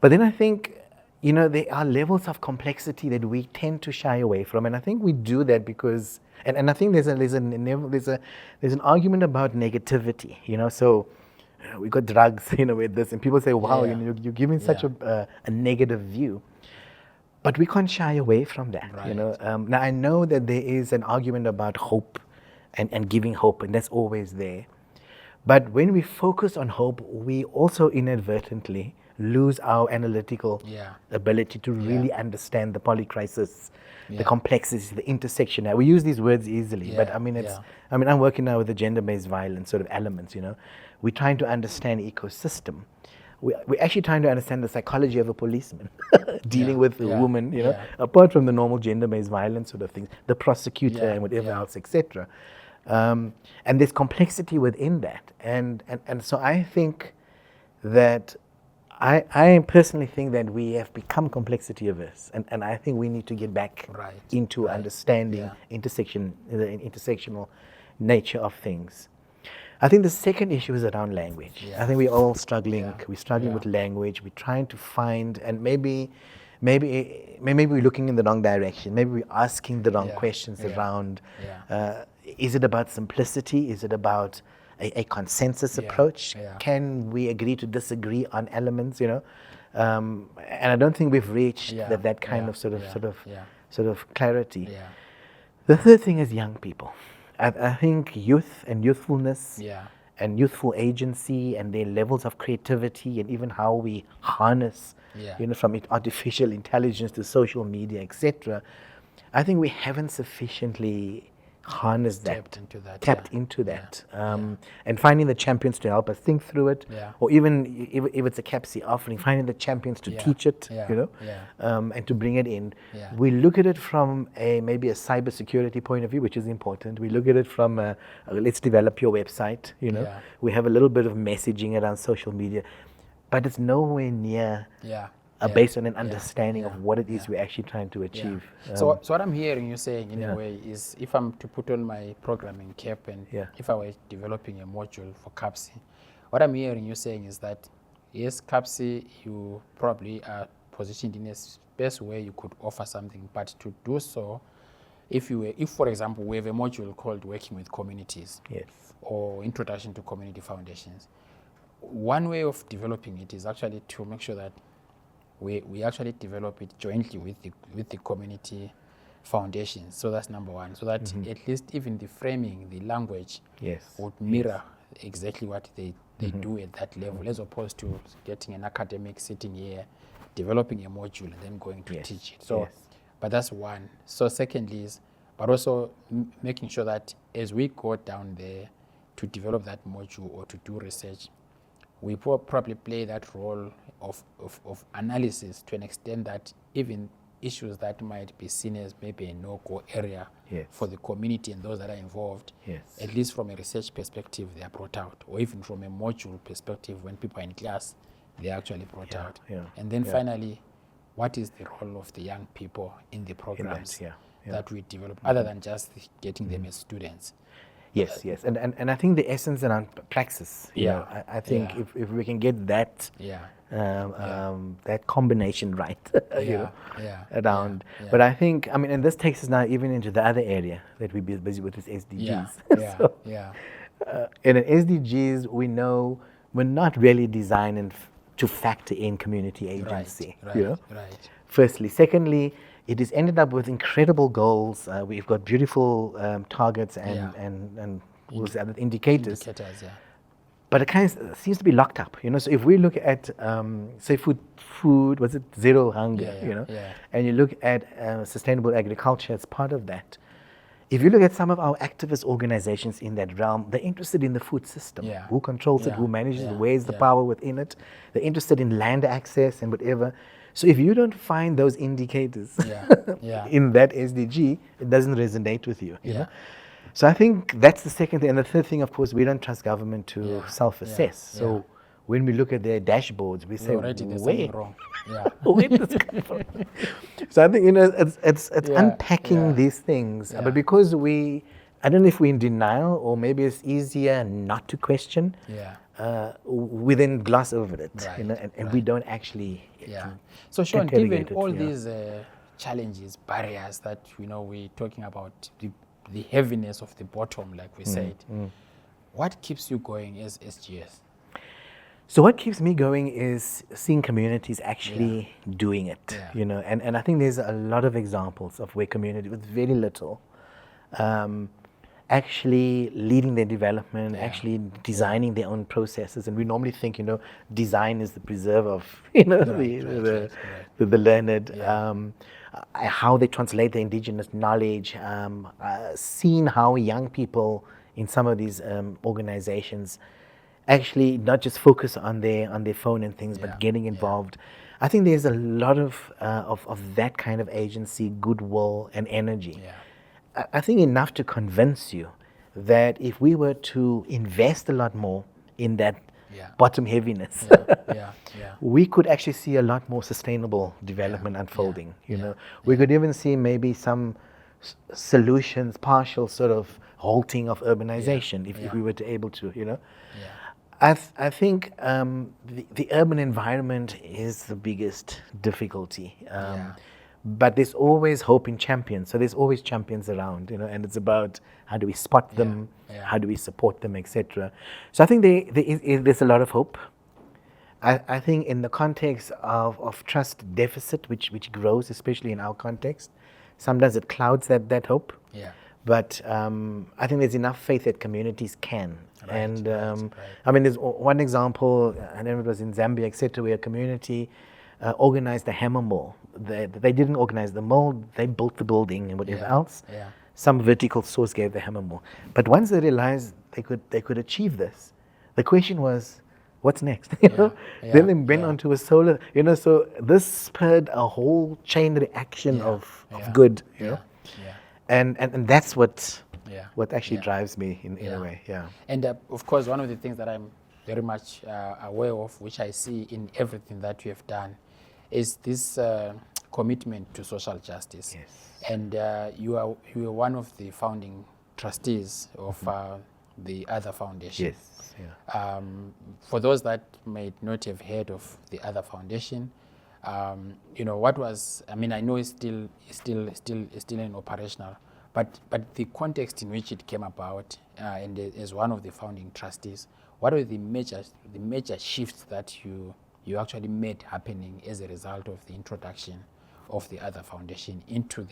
[SPEAKER 3] But then I think, there are levels of complexity that we tend to shy away from, and I think we do that because, and I think there's an argument about negativity. So we got drugs, with this, and people say, wow,
[SPEAKER 2] Yeah.
[SPEAKER 3] you're giving such
[SPEAKER 2] Yeah.
[SPEAKER 3] a negative view. But we can't shy away from that.
[SPEAKER 2] Right.
[SPEAKER 3] Now I know that there is an argument about hope and giving hope, and that's always there. But when we focus on hope, we also inadvertently lose our analytical
[SPEAKER 2] Yeah.
[SPEAKER 3] ability to
[SPEAKER 2] Yeah.
[SPEAKER 3] really understand the polycrisis, the
[SPEAKER 2] Yeah.
[SPEAKER 3] complexities, the intersection. Now, we use these words easily, but
[SPEAKER 2] Yeah,
[SPEAKER 3] I mean,
[SPEAKER 2] yeah.
[SPEAKER 3] I'm working now with the gender-based violence sort of elements, We're trying to understand ecosystem. We're actually trying to understand the psychology of a policeman dealing
[SPEAKER 2] Yeah,
[SPEAKER 3] with a
[SPEAKER 2] yeah,
[SPEAKER 3] woman,
[SPEAKER 2] yeah.
[SPEAKER 3] apart from the normal gender-based violence sort of things, the prosecutor
[SPEAKER 2] Yeah,
[SPEAKER 3] and whatever
[SPEAKER 2] yeah.
[SPEAKER 3] else, etc. And there's complexity within that. And so I think that I personally think that we have become complexity averse, and I think we need to get back
[SPEAKER 2] Right,
[SPEAKER 3] into
[SPEAKER 2] right,
[SPEAKER 3] understanding
[SPEAKER 2] yeah.
[SPEAKER 3] the intersectional nature of things. I think the second issue is around language.
[SPEAKER 2] Yeah.
[SPEAKER 3] I think we're all struggling.
[SPEAKER 2] Yeah,
[SPEAKER 3] We're struggling
[SPEAKER 2] yeah.
[SPEAKER 3] with language. We're trying to find, and maybe we're looking in the wrong direction. Maybe we're asking the wrong
[SPEAKER 2] Yeah,
[SPEAKER 3] questions
[SPEAKER 2] yeah,
[SPEAKER 3] around.
[SPEAKER 2] yeah.
[SPEAKER 3] Is it about simplicity? Is it about a consensus
[SPEAKER 2] Yeah,
[SPEAKER 3] approach?
[SPEAKER 2] yeah.
[SPEAKER 3] Can we agree to disagree on elements? And I don't think we've reached
[SPEAKER 2] Yeah,
[SPEAKER 3] that kind
[SPEAKER 2] yeah,
[SPEAKER 3] of sort of
[SPEAKER 2] yeah.
[SPEAKER 3] sort of clarity.
[SPEAKER 2] Yeah.
[SPEAKER 3] The third thing is young people. I think youth and youthfulness
[SPEAKER 2] Yeah.
[SPEAKER 3] and youthful agency and their levels of creativity and even how we harness,
[SPEAKER 2] Yeah.
[SPEAKER 3] from artificial intelligence to social media, etc. I think we haven't sufficiently harnessed
[SPEAKER 2] Tapped
[SPEAKER 3] that,
[SPEAKER 2] into that,
[SPEAKER 3] tapped
[SPEAKER 2] yeah.
[SPEAKER 3] into
[SPEAKER 2] Yeah.
[SPEAKER 3] that, and finding the champions to help us think through it,
[SPEAKER 2] Yeah.
[SPEAKER 3] or even if it's a CAPSI offering, finding the champions to
[SPEAKER 2] Yeah.
[SPEAKER 3] teach it,
[SPEAKER 2] Yeah. Yeah.
[SPEAKER 3] and to bring it in.
[SPEAKER 2] Yeah.
[SPEAKER 3] We look at it from maybe a cybersecurity point of view, which is important. We look at it from let's develop your website.
[SPEAKER 2] Yeah.
[SPEAKER 3] We have a little bit of messaging around social media, but it's nowhere near
[SPEAKER 2] Yeah.
[SPEAKER 3] based on an
[SPEAKER 2] Yeah.
[SPEAKER 3] understanding
[SPEAKER 2] Yeah.
[SPEAKER 3] of what it is
[SPEAKER 2] Yeah.
[SPEAKER 3] we're actually trying to
[SPEAKER 2] Yeah.
[SPEAKER 3] achieve.
[SPEAKER 2] So what I'm hearing you saying in
[SPEAKER 3] yeah.
[SPEAKER 2] a way is, if I'm to put on my programming cap and
[SPEAKER 3] Yeah.
[SPEAKER 2] if I were developing a module for CAPSI, what I'm hearing you saying is that, yes, CAPSI, you probably are positioned in a space where you could offer something, but to do so, if for example, we have a module called Working with Communities,
[SPEAKER 3] Yes.
[SPEAKER 2] or Introduction to Community Foundations, one way of developing it is actually to make sure that we actually develop it jointly with the community foundations. So that's number one. So that at least even the framing, the language,
[SPEAKER 3] Yes.
[SPEAKER 2] would mirror exactly what they do at that level, as opposed to getting an academic sitting here, developing a module and then going to
[SPEAKER 3] Yes.
[SPEAKER 2] teach it. So,
[SPEAKER 3] Yes.
[SPEAKER 2] but that's one. So secondly is, but also making sure that as we go down there to develop that module or to do research, we probably play that role of analysis to an extent that even issues that might be seen as maybe a no-go area
[SPEAKER 3] Yes.
[SPEAKER 2] for the community and those that are involved,
[SPEAKER 3] Yes.
[SPEAKER 2] at least from a research perspective, they are brought out, or even from a module perspective, when people are in class, they are actually brought out.
[SPEAKER 3] yeah,
[SPEAKER 2] And then
[SPEAKER 3] yeah.
[SPEAKER 2] finally, what is the role of the young people in the programs
[SPEAKER 3] yeah.
[SPEAKER 2] that we develop, other than just getting them as students?
[SPEAKER 3] Yes, yes. And I think the essence around praxis,
[SPEAKER 2] Yeah,
[SPEAKER 3] I think
[SPEAKER 2] yeah.
[SPEAKER 3] if we can get that
[SPEAKER 2] Yeah.
[SPEAKER 3] that combination right,
[SPEAKER 2] Yeah, yeah,
[SPEAKER 3] around.
[SPEAKER 2] yeah.
[SPEAKER 3] But I think, and this takes us now even into the other area that we're busy with, is SDGs.
[SPEAKER 2] Yeah, yeah,
[SPEAKER 3] So,
[SPEAKER 2] yeah.
[SPEAKER 3] in an SDGs, we know we're not really designed to factor in community agency.
[SPEAKER 2] Right, right.
[SPEAKER 3] Firstly. Secondly, it has ended up with incredible goals. We've got beautiful targets and,
[SPEAKER 2] Yeah.
[SPEAKER 3] and what's the other, indicators.
[SPEAKER 2] Indicators, yeah.
[SPEAKER 3] But it kind of seems to be locked up, So if we look at, say, food, was it zero hunger,
[SPEAKER 2] Yeah.
[SPEAKER 3] And you look at sustainable agriculture as part of that. If you look at some of our activist organizations in that realm, they're interested in the food system.
[SPEAKER 2] Yeah.
[SPEAKER 3] Who controls it,
[SPEAKER 2] Yeah.
[SPEAKER 3] who manages it,
[SPEAKER 2] Yeah.
[SPEAKER 3] where's the
[SPEAKER 2] Yeah.
[SPEAKER 3] power within it. They're interested in land access and whatever. So if you don't find those indicators
[SPEAKER 2] Yeah. Yeah.
[SPEAKER 3] in that SDG, it doesn't resonate with you, you
[SPEAKER 2] Yeah.
[SPEAKER 3] know. So I think that's the second thing. And the third thing, of course, we don't trust government to
[SPEAKER 2] Yeah.
[SPEAKER 3] self-assess.
[SPEAKER 2] Yeah.
[SPEAKER 3] So
[SPEAKER 2] Yeah.
[SPEAKER 3] when we look at their dashboards, we say,
[SPEAKER 2] Already there's something
[SPEAKER 3] where?
[SPEAKER 2] wrong. Yeah.
[SPEAKER 3] Where did this come from? So I think, it's
[SPEAKER 2] Yeah,
[SPEAKER 3] unpacking
[SPEAKER 2] yeah.
[SPEAKER 3] these things.
[SPEAKER 2] Yeah.
[SPEAKER 3] But because I don't know if we're in denial, or maybe it's easier not to question,
[SPEAKER 2] Yeah.
[SPEAKER 3] we then gloss over it,
[SPEAKER 2] Right,
[SPEAKER 3] and we don't actually
[SPEAKER 2] Yeah. So Shaun, given
[SPEAKER 3] interrogate it,
[SPEAKER 2] all
[SPEAKER 3] yeah.
[SPEAKER 2] these challenges, barriers that we're talking about, the heaviness of the bottom, like we said, what keeps you going as SGS?
[SPEAKER 3] So what keeps me going is seeing communities actually doing it,
[SPEAKER 2] Yeah.
[SPEAKER 3] and I think there's a lot of examples of where community with very little, actually leading their development,
[SPEAKER 2] Yeah.
[SPEAKER 3] actually designing their own processes. And we normally think, design is the preserve of, the learned.
[SPEAKER 2] Yeah.
[SPEAKER 3] How they translate the indigenous knowledge, seeing how young people in some of these organizations actually not just focus on their phone and things,
[SPEAKER 2] Yeah.
[SPEAKER 3] but getting
[SPEAKER 2] Yeah.
[SPEAKER 3] involved. I think there's a lot of that kind of agency, goodwill, and energy.
[SPEAKER 2] Yeah.
[SPEAKER 3] I think enough to convince you that if we were to invest a lot more in that
[SPEAKER 2] Yeah.
[SPEAKER 3] bottom heaviness,
[SPEAKER 2] Yeah.
[SPEAKER 3] we could actually see a lot more sustainable development unfolding. We could even see maybe some solutions, partial sort of halting of urbanization, if we were to able to.
[SPEAKER 2] Yeah.
[SPEAKER 3] I think the urban environment is the biggest difficulty. But there's always hope in champions. So there's always champions around, and it's about how do we spot them,
[SPEAKER 2] Yeah.
[SPEAKER 3] how do we support them, etc. So I think there's a lot of hope. I think in the context of trust deficit, which grows, especially in our context, sometimes it clouds that hope.
[SPEAKER 2] Yeah.
[SPEAKER 3] But I think there's enough faith that communities can.
[SPEAKER 2] Right.
[SPEAKER 3] I mean, there's one example, I know it was in Zambia, etc., where a community organized a hammer mill. They didn't organize the mill, they built the building and whatever else.
[SPEAKER 2] Yeah.
[SPEAKER 3] Some vertical source gave the hammer mill. But once they realized they could achieve this, the question was, what's next? Then they went on to a solar, so this spurred a whole chain reaction of good,
[SPEAKER 2] Yeah.
[SPEAKER 3] And that's what actually
[SPEAKER 2] Yeah.
[SPEAKER 3] drives me in a way. Yeah.
[SPEAKER 2] And of course, one of the things that I'm very much aware of, which I see in everything that you have done, is this commitment to social justice.
[SPEAKER 3] Yes.
[SPEAKER 2] And you are one of the founding trustees of the Other Foundation.
[SPEAKER 3] Yes. Yeah.
[SPEAKER 2] For those that may not have heard of the Other Foundation, what was, I mean, I know it's still in operational, but the context in which it came about, and as one of the founding trustees, what are the major shifts that you actually made happening as a result of the introduction of the Other Foundation into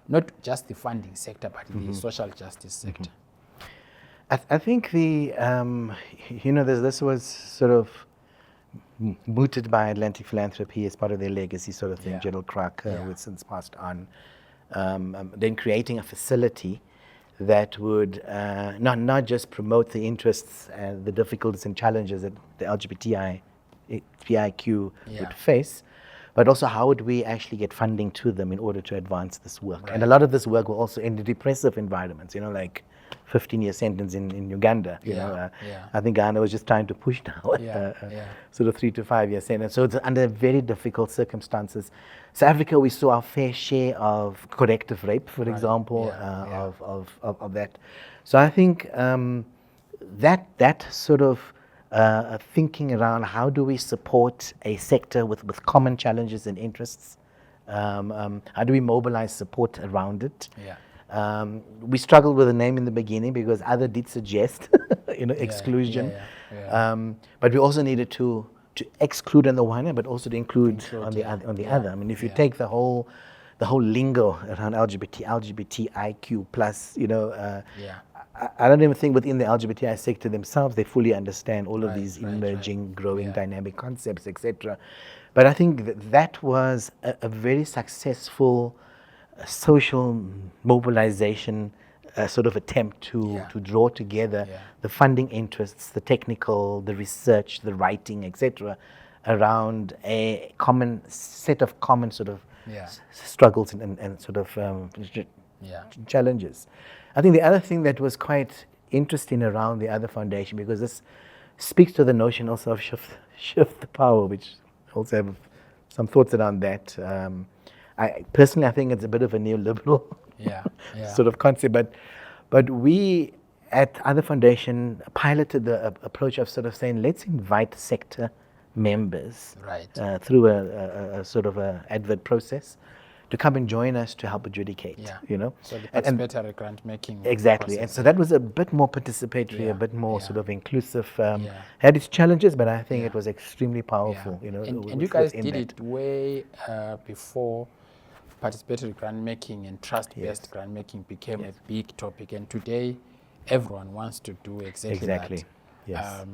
[SPEAKER 2] not just the funding sector, but the social justice sector?
[SPEAKER 3] I think this was sort of mooted by Atlantic Philanthropy as part of their legacy sort of thing.
[SPEAKER 2] Yeah.
[SPEAKER 3] General Crocker,
[SPEAKER 2] Yeah.
[SPEAKER 3] who has since passed on, then creating a facility that would not just promote the interests and the difficulties and challenges that the LGBTIQ would face, but also how would we actually get funding to them in order to advance this work.
[SPEAKER 2] Right.
[SPEAKER 3] And a lot of this work will also in the depressive environments, like 15-year sentence in Uganda. I think Ghana was just trying to push now, sort of 3 to 5 year sentence. So it's under very difficult circumstances. South Africa, we saw our fair share of corrective rape, for example, of that. So I think that sort of thinking around how do we support a sector with common challenges and interests, how do we mobilize support around it. We struggled with the name in the beginning because other did suggest exclusion. But we also needed to exclude on the one hand, but also to include on the other. I mean, if you take the whole lingo around LGBTIQ plus, I don't even think within the LGBTI sector themselves they fully understand all of these emerging, growing, dynamic concepts, etc. But I think that was a very successful social mobilization sort of attempt to draw together the funding interests, the technical, the research, the writing, etc., around a common set of common sort of struggles and sort of challenges. I think the other thing that was quite interesting around the Other Foundation, because this speaks to the notion also of shift the power, which also have some thoughts around that. I think it's a bit of a neoliberal sort of concept, but we at Other Foundation piloted the approach of sort of saying, let's invite sector members through a sort of a advert process to come and join us to help adjudicate.
[SPEAKER 2] So the participatory grant making.
[SPEAKER 3] Exactly, and so that was a bit more participatory, a bit more sort of inclusive. Had its challenges, but I think it was extremely powerful.
[SPEAKER 2] And you guys did it way before participatory grant making and trust-based grant making became a big topic. And today, everyone wants to do exactly
[SPEAKER 3] Exactly.
[SPEAKER 2] that.
[SPEAKER 3] Yes.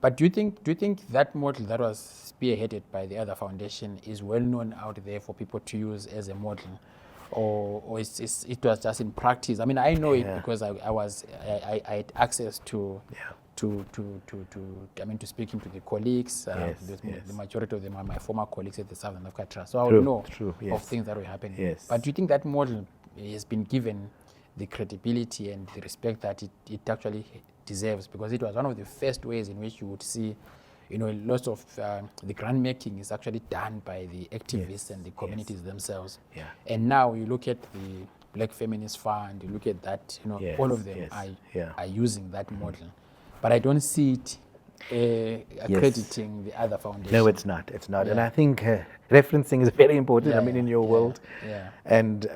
[SPEAKER 2] But do you think that model that was spearheaded by the other foundation is well known out there for people to use as a model, or it was just in practice? I mean, I know it
[SPEAKER 3] Yeah.
[SPEAKER 2] because I had access to
[SPEAKER 3] Yeah.
[SPEAKER 2] to speaking to the colleagues.
[SPEAKER 3] Yes,
[SPEAKER 2] The
[SPEAKER 3] yes.
[SPEAKER 2] majority of them are my former colleagues at the Southern Africa Trust, so I would
[SPEAKER 3] True,
[SPEAKER 2] know
[SPEAKER 3] true,
[SPEAKER 2] of
[SPEAKER 3] yes.
[SPEAKER 2] things that were happening.
[SPEAKER 3] Yes.
[SPEAKER 2] But do you think that model has been given the credibility and the respect that it actually deserves? Because it was one of the first ways in which you would see, lots of the grant making is actually done by the activists
[SPEAKER 3] Yes,
[SPEAKER 2] and the
[SPEAKER 3] yes.
[SPEAKER 2] communities themselves.
[SPEAKER 3] Yeah.
[SPEAKER 2] And now you look at the Black Feminist Fund, you look at that,
[SPEAKER 3] Yes,
[SPEAKER 2] all of them
[SPEAKER 3] yes, yeah.
[SPEAKER 2] are using that model. But I don't see it accrediting the other foundation.
[SPEAKER 3] No, it's not. It's not. And
[SPEAKER 2] Yeah.
[SPEAKER 3] I think referencing is very important.
[SPEAKER 2] Yeah,
[SPEAKER 3] I mean, in your
[SPEAKER 2] yeah,
[SPEAKER 3] world.
[SPEAKER 2] yeah.
[SPEAKER 3] And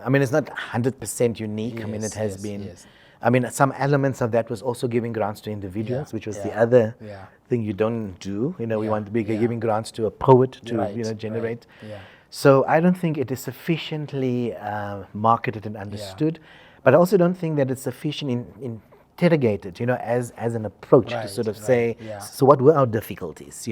[SPEAKER 3] I mean, it's not 100% unique. I mean, it
[SPEAKER 2] Yes,
[SPEAKER 3] has
[SPEAKER 2] yes,
[SPEAKER 3] been.
[SPEAKER 2] yes.
[SPEAKER 3] I mean, some elements of that was also giving grants to individuals,
[SPEAKER 2] Yeah,
[SPEAKER 3] which was the
[SPEAKER 2] yeah,
[SPEAKER 3] other
[SPEAKER 2] yeah.
[SPEAKER 3] thing you don't do. We
[SPEAKER 2] Yeah,
[SPEAKER 3] want to be
[SPEAKER 2] yeah.
[SPEAKER 3] giving grants to a poet to,
[SPEAKER 2] Right,
[SPEAKER 3] generate.
[SPEAKER 2] right, yeah.
[SPEAKER 3] So I don't think it is sufficiently marketed and understood, but I also don't think that it's sufficient interrogated, as an approach to
[SPEAKER 2] Right,
[SPEAKER 3] sort of
[SPEAKER 2] right,
[SPEAKER 3] say,
[SPEAKER 2] yeah.
[SPEAKER 3] so what were our difficulties,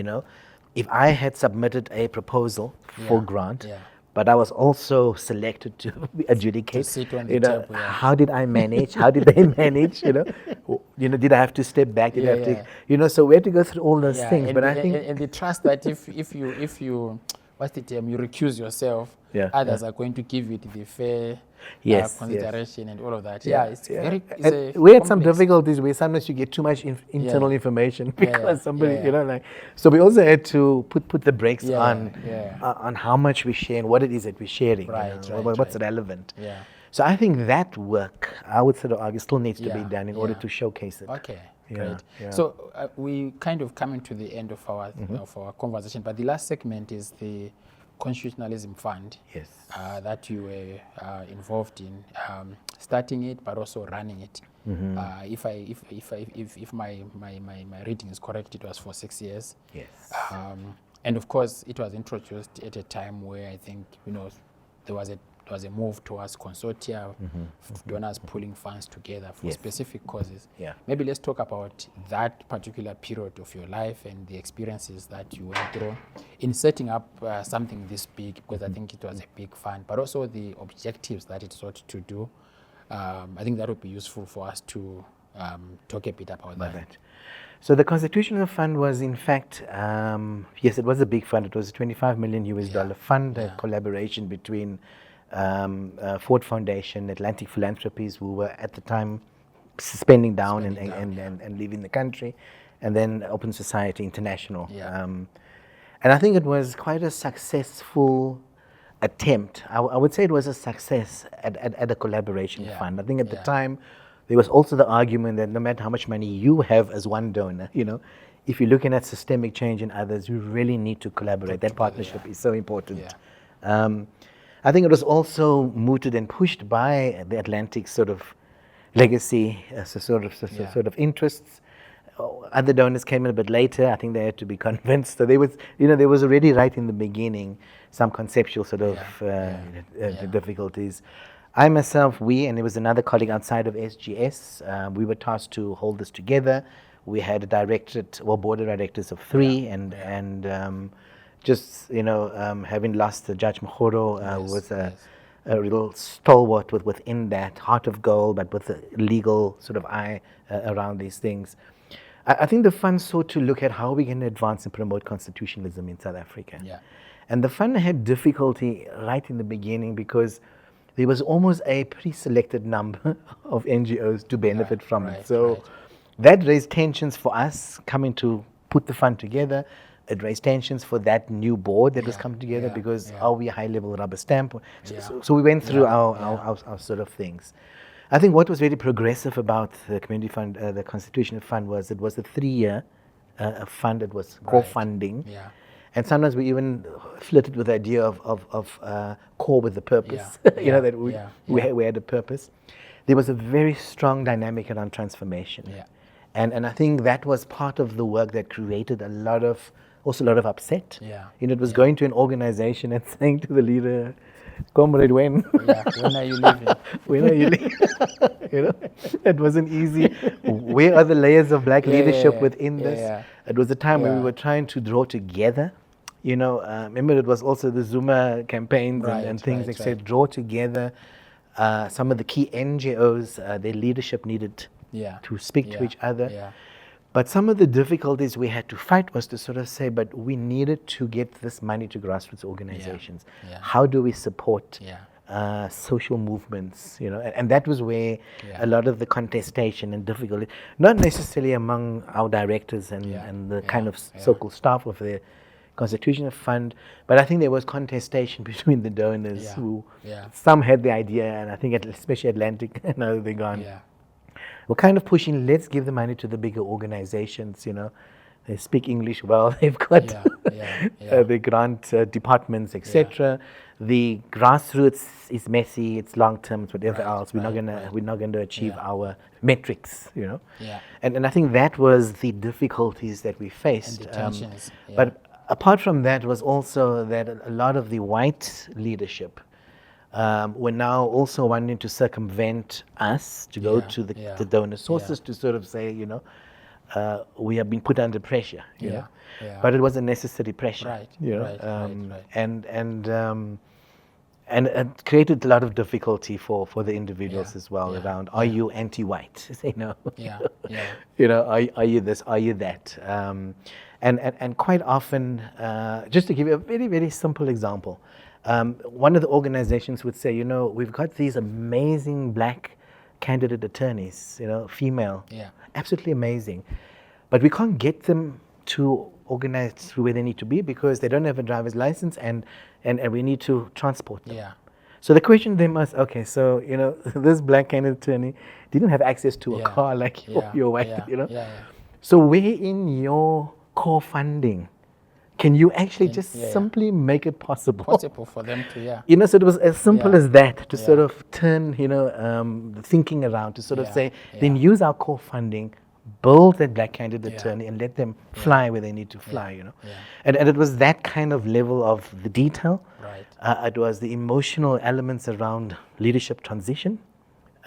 [SPEAKER 3] If I had submitted a proposal for
[SPEAKER 2] Yeah,
[SPEAKER 3] grant,
[SPEAKER 2] yeah.
[SPEAKER 3] but I was also selected to adjudicate,
[SPEAKER 2] sit on the table, yeah.
[SPEAKER 3] how did I manage? How did they manage? Did I have to step back? Did I have to, so we had to go through all those things.
[SPEAKER 2] And
[SPEAKER 3] But
[SPEAKER 2] the,
[SPEAKER 3] I think,
[SPEAKER 2] and the trust that if you what's the term, you recuse yourself,
[SPEAKER 3] Yeah,
[SPEAKER 2] others
[SPEAKER 3] yeah.
[SPEAKER 2] are going to give it the fair
[SPEAKER 3] Yes,
[SPEAKER 2] consideration and all of that. It's very it's
[SPEAKER 3] And
[SPEAKER 2] a
[SPEAKER 3] we had some
[SPEAKER 2] complex.
[SPEAKER 3] difficulties where sometimes you get too much internal information because
[SPEAKER 2] yeah,
[SPEAKER 3] somebody,
[SPEAKER 2] yeah.
[SPEAKER 3] So we also had to put the brakes
[SPEAKER 2] Yeah,
[SPEAKER 3] on
[SPEAKER 2] yeah.
[SPEAKER 3] on how much we share and what it is that we're sharing.
[SPEAKER 2] Right,
[SPEAKER 3] what's
[SPEAKER 2] right.
[SPEAKER 3] relevant.
[SPEAKER 2] Yeah.
[SPEAKER 3] So I think that work, I would sort of argue, still needs to be
[SPEAKER 2] Yeah,
[SPEAKER 3] done in order
[SPEAKER 2] yeah.
[SPEAKER 3] to showcase it.
[SPEAKER 2] Okay,
[SPEAKER 3] Yeah,
[SPEAKER 2] great.
[SPEAKER 3] yeah.
[SPEAKER 2] So we kind of coming to the end of our conversation, but the last segment is the Constitutionalism Fund.
[SPEAKER 3] Yes.
[SPEAKER 2] That you were involved in starting it, but also running it. If my reading is correct, it was for 6 years.
[SPEAKER 3] Yes.
[SPEAKER 2] And of course, it was introduced at a time where I think there was a move towards consortia, donors pulling funds together for
[SPEAKER 3] Yes.
[SPEAKER 2] specific causes.
[SPEAKER 3] Yeah.
[SPEAKER 2] Maybe let's talk about that particular period of your life and the experiences that you went through in setting up something this big, because I think it was a big fund, but also the objectives that it sought to do. I think that would be useful for us to talk a bit about that.
[SPEAKER 3] So the Constitutional Fund was, in fact, yes, it was a big fund. It was a $25 million US fund, a collaboration between Ford Foundation, Atlantic Philanthropies, who were at the time spending down and leaving the country, and then Open Society International.
[SPEAKER 2] Yeah.
[SPEAKER 3] And I think it was quite a successful attempt. I would say it was a success at a collaboration fund. I think at the time, there was also the argument that no matter how much money you have as one donor, if you're looking at systemic change in others, you really need to collaborate. That partnership is so important. I think it was also mooted and pushed by the Atlantic sort of legacy, sort of interests. Other donors came in a bit later. I think they had to be convinced. So there was already right in the beginning some conceptual sort of difficulties. I myself, and there was another colleague outside of SGS, we were tasked to hold this together. We had a board of directors of 3, and just having lost Judge Mokgoro was a real stalwart within that, heart of gold, but with a legal sort of eye around these things. I think the fund sought to look at how we can advance and promote constitutionalism in South Africa.
[SPEAKER 2] Yeah.
[SPEAKER 3] And the fund had difficulty right in the beginning because there was almost a pre-selected number of NGOs to benefit from it. So that raised tensions for us coming to put the fund together. It raised tensions for that new board that was coming together because are we a high-level rubber stamp? So we went through our sort of things. I think what was very progressive about the community fund, the Constitutional Fund, was it was a 3-year fund. It was co-funding.
[SPEAKER 2] Yeah.
[SPEAKER 3] And sometimes we even flirted with the idea of core with the purpose, that we had a purpose. There was a very strong dynamic around transformation.
[SPEAKER 2] Yeah.
[SPEAKER 3] And I think that was part of the work that created a lot of upset.
[SPEAKER 2] Yeah.
[SPEAKER 3] It was going to an organization and saying to the leader, comrade, when?
[SPEAKER 2] Yeah, when are you leaving?
[SPEAKER 3] When are you leaving? You know, it wasn't easy. Where are the layers of black leadership within this?
[SPEAKER 2] yeah.
[SPEAKER 3] It was a time where we
[SPEAKER 2] Yeah.
[SPEAKER 3] were trying to draw together. You know, remember it was also the Zuma campaigns and
[SPEAKER 2] Right,
[SPEAKER 3] things,
[SPEAKER 2] right,
[SPEAKER 3] etc.
[SPEAKER 2] right.
[SPEAKER 3] Draw together some of the key NGOs, their leadership needed
[SPEAKER 2] Yeah.
[SPEAKER 3] to speak to
[SPEAKER 2] Yeah.
[SPEAKER 3] each other.
[SPEAKER 2] Yeah.
[SPEAKER 3] But some of the difficulties we had to fight was to sort of say, but we needed to get this money to grassroots organizations.
[SPEAKER 2] Yeah.
[SPEAKER 3] How do we support
[SPEAKER 2] Yeah.
[SPEAKER 3] social movements? You know, and that was where
[SPEAKER 2] Yeah.
[SPEAKER 3] a lot of the contestation and difficulty, not necessarily among our directors and,
[SPEAKER 2] Yeah.
[SPEAKER 3] and the
[SPEAKER 2] Yeah.
[SPEAKER 3] kind of
[SPEAKER 2] Yeah.
[SPEAKER 3] so-called staff of the Constitutional Fund, but I think there was contestation between the donors
[SPEAKER 2] Yeah.
[SPEAKER 3] who
[SPEAKER 2] Yeah.
[SPEAKER 3] some had the idea, and I think especially Atlantic, now they're gone.
[SPEAKER 2] Yeah.
[SPEAKER 3] We're kind of pushing, let's give the money to the bigger organizations, you know. They speak English well, they've got
[SPEAKER 2] Yeah. Yeah. Yeah.
[SPEAKER 3] the grant departments, etc. The grassroots is messy, it's long term, it's whatever
[SPEAKER 2] Right,
[SPEAKER 3] else. We're not
[SPEAKER 2] right,
[SPEAKER 3] gonna
[SPEAKER 2] right.
[SPEAKER 3] we're not gonna achieve
[SPEAKER 2] Yeah.
[SPEAKER 3] our metrics, you know.
[SPEAKER 2] Yeah.
[SPEAKER 3] And I think that was the difficulties that we faced.
[SPEAKER 2] And the tensions, yeah.
[SPEAKER 3] But apart from that was also that a lot of the white leadership were now also wanting to circumvent us, to go
[SPEAKER 2] Yeah,
[SPEAKER 3] to
[SPEAKER 2] yeah,
[SPEAKER 3] the donor sources
[SPEAKER 2] yeah.
[SPEAKER 3] to sort of say, you know, we have been put under pressure, you
[SPEAKER 2] Yeah,
[SPEAKER 3] know.
[SPEAKER 2] yeah.
[SPEAKER 3] But it was a necessary pressure,
[SPEAKER 2] Right,
[SPEAKER 3] you know.
[SPEAKER 2] right.
[SPEAKER 3] And it created a lot of difficulty for the individuals
[SPEAKER 2] Yeah,
[SPEAKER 3] as well
[SPEAKER 2] yeah,
[SPEAKER 3] around, are you anti-white? Say no.
[SPEAKER 2] Yeah, yeah.
[SPEAKER 3] You know, are you this, are you that? And quite often, just to give you a very, very simple example, one of the organizations would say, you know, we've got these amazing black candidate attorneys, you know, female,
[SPEAKER 2] Yeah.
[SPEAKER 3] absolutely amazing, but we can't get them to organize through where they need to be because they don't have a driver's license and we need to transport them.
[SPEAKER 2] Yeah.
[SPEAKER 3] So the question they must, okay, so, you know, this black candidate attorney didn't have access to a
[SPEAKER 2] Yeah.
[SPEAKER 3] car like
[SPEAKER 2] Yeah,
[SPEAKER 3] your white,
[SPEAKER 2] yeah,
[SPEAKER 3] you know.
[SPEAKER 2] yeah, yeah.
[SPEAKER 3] So where in your core funding can you actually just
[SPEAKER 2] yeah.
[SPEAKER 3] simply make it possible?
[SPEAKER 2] Possible for them to, yeah.
[SPEAKER 3] You know, so it was as simple
[SPEAKER 2] Yeah.
[SPEAKER 3] as that to sort
[SPEAKER 2] Yeah.
[SPEAKER 3] of turn, you know, the thinking around to sort of
[SPEAKER 2] Yeah,
[SPEAKER 3] say, then
[SPEAKER 2] yeah.
[SPEAKER 3] use our core funding, build that black candidate
[SPEAKER 2] Yeah.
[SPEAKER 3] attorney and let them fly where they need to fly, you know.
[SPEAKER 2] Yeah.
[SPEAKER 3] And it was that kind of level of the detail.
[SPEAKER 2] Right.
[SPEAKER 3] It was the emotional elements around leadership transition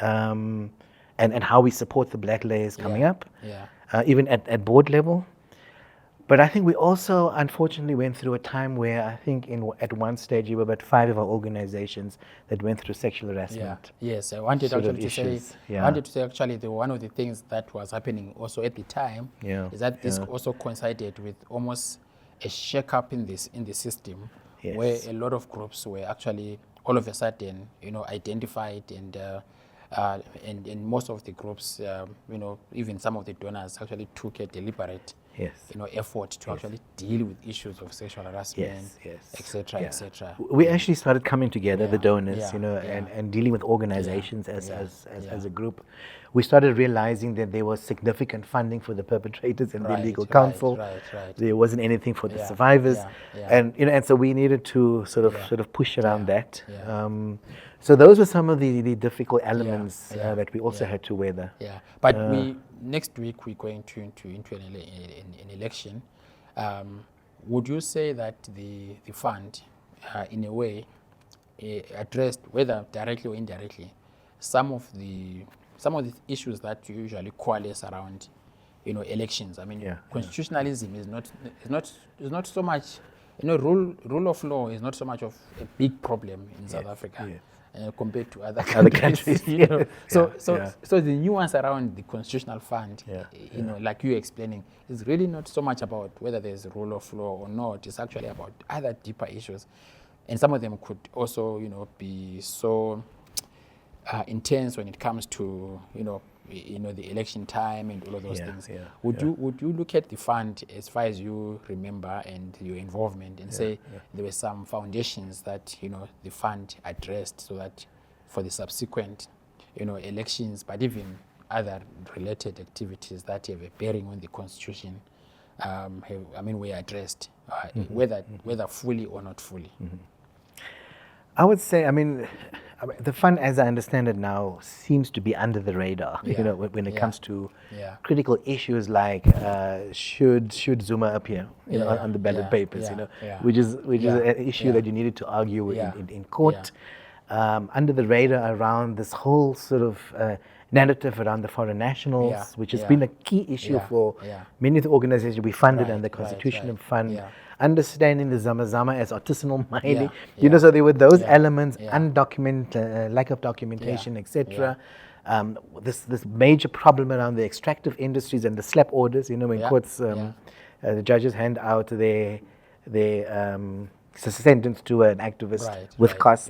[SPEAKER 3] and how we support the black layers coming
[SPEAKER 2] Yeah.
[SPEAKER 3] up,
[SPEAKER 2] Yeah.
[SPEAKER 3] even at board level. But I think we also, unfortunately, went through a time where I think at one stage, there were about 5 of our organizations that went through sexual
[SPEAKER 2] Yeah.
[SPEAKER 3] harassment.
[SPEAKER 2] Yes, I wanted
[SPEAKER 3] sort of
[SPEAKER 2] actually to say.
[SPEAKER 3] issues. Yeah.
[SPEAKER 2] I wanted to say actually one of the things that was happening also at the time
[SPEAKER 3] Yeah,
[SPEAKER 2] is that this
[SPEAKER 3] yeah.
[SPEAKER 2] also coincided with almost a shake-up in the system,
[SPEAKER 3] Yes.
[SPEAKER 2] where a lot of groups were actually all of a sudden, you know, identified and most of the groups, you know, even some of the donors actually took a deliberate,
[SPEAKER 3] Yes.
[SPEAKER 2] you know, effort to actually deal with issues of sexual harassment,
[SPEAKER 3] Yes.
[SPEAKER 2] etc.,
[SPEAKER 3] Yeah.
[SPEAKER 2] etc.
[SPEAKER 3] We actually started coming together, the
[SPEAKER 2] Yeah,
[SPEAKER 3] donors,
[SPEAKER 2] yeah,
[SPEAKER 3] you know,
[SPEAKER 2] yeah.
[SPEAKER 3] and dealing with organizations
[SPEAKER 2] Yeah,
[SPEAKER 3] as
[SPEAKER 2] yeah.
[SPEAKER 3] a group. We started realizing that there was significant funding for the perpetrators and their
[SPEAKER 2] Right,
[SPEAKER 3] legal
[SPEAKER 2] right,
[SPEAKER 3] counsel.
[SPEAKER 2] right.
[SPEAKER 3] There wasn't anything for the
[SPEAKER 2] Yeah,
[SPEAKER 3] survivors,
[SPEAKER 2] yeah.
[SPEAKER 3] and you know, and so we needed to sort of push around
[SPEAKER 2] Yeah,
[SPEAKER 3] that.
[SPEAKER 2] yeah.
[SPEAKER 3] So those were some of the difficult elements
[SPEAKER 2] yeah,
[SPEAKER 3] that we also
[SPEAKER 2] yeah.
[SPEAKER 3] had to weather.
[SPEAKER 2] Yeah, but next week we're going into an election. Would you say that the fund, in a way, addressed, whether directly or indirectly, some of the issues that you usually coalesce around, you know, elections? I mean,
[SPEAKER 3] Yeah,
[SPEAKER 2] constitutionalism is not so much, you know, rule of law is not so much of a big problem in South Africa.
[SPEAKER 3] yes.
[SPEAKER 2] Compared to other
[SPEAKER 3] Other
[SPEAKER 2] countries,
[SPEAKER 3] countries,
[SPEAKER 2] you know.
[SPEAKER 3] yes,
[SPEAKER 2] So
[SPEAKER 3] yeah.
[SPEAKER 2] the nuance around the constitutional fund,
[SPEAKER 3] Yeah,
[SPEAKER 2] you know, like you explaining, is really not so much about whether there's a rule of law or not. It's actually about other deeper issues, and some of them could also, you know, be so intense when it comes to, you know, the election time and all of those
[SPEAKER 3] Yeah,
[SPEAKER 2] things.
[SPEAKER 3] yeah,
[SPEAKER 2] Would
[SPEAKER 3] yeah.
[SPEAKER 2] you look at the fund as far as you remember and your involvement and say there were some foundations that, you know, the fund addressed so that for the subsequent, you know, elections, but even other related activities that have a bearing on the constitution, were addressed, whether fully or not fully?
[SPEAKER 3] I would say, I mean, I mean, the fund, as I understand it now, seems to be under the radar.
[SPEAKER 2] Yeah.
[SPEAKER 3] When it
[SPEAKER 2] Yeah.
[SPEAKER 3] comes to
[SPEAKER 2] Yeah.
[SPEAKER 3] critical issues like should Zuma appear, on the ballot papers, which is an issue that you needed to argue in court. Under the radar around this whole sort of narrative around the foreign nationals, which has been a key issue for many of the organizations we funded and the Constitutional Fund. Understanding the Zama as artisanal mining, so there were those elements, lack of documentation, etc. This major problem around the extractive industries and the slap orders, when courts, the judges hand out their sentence to an activist with costs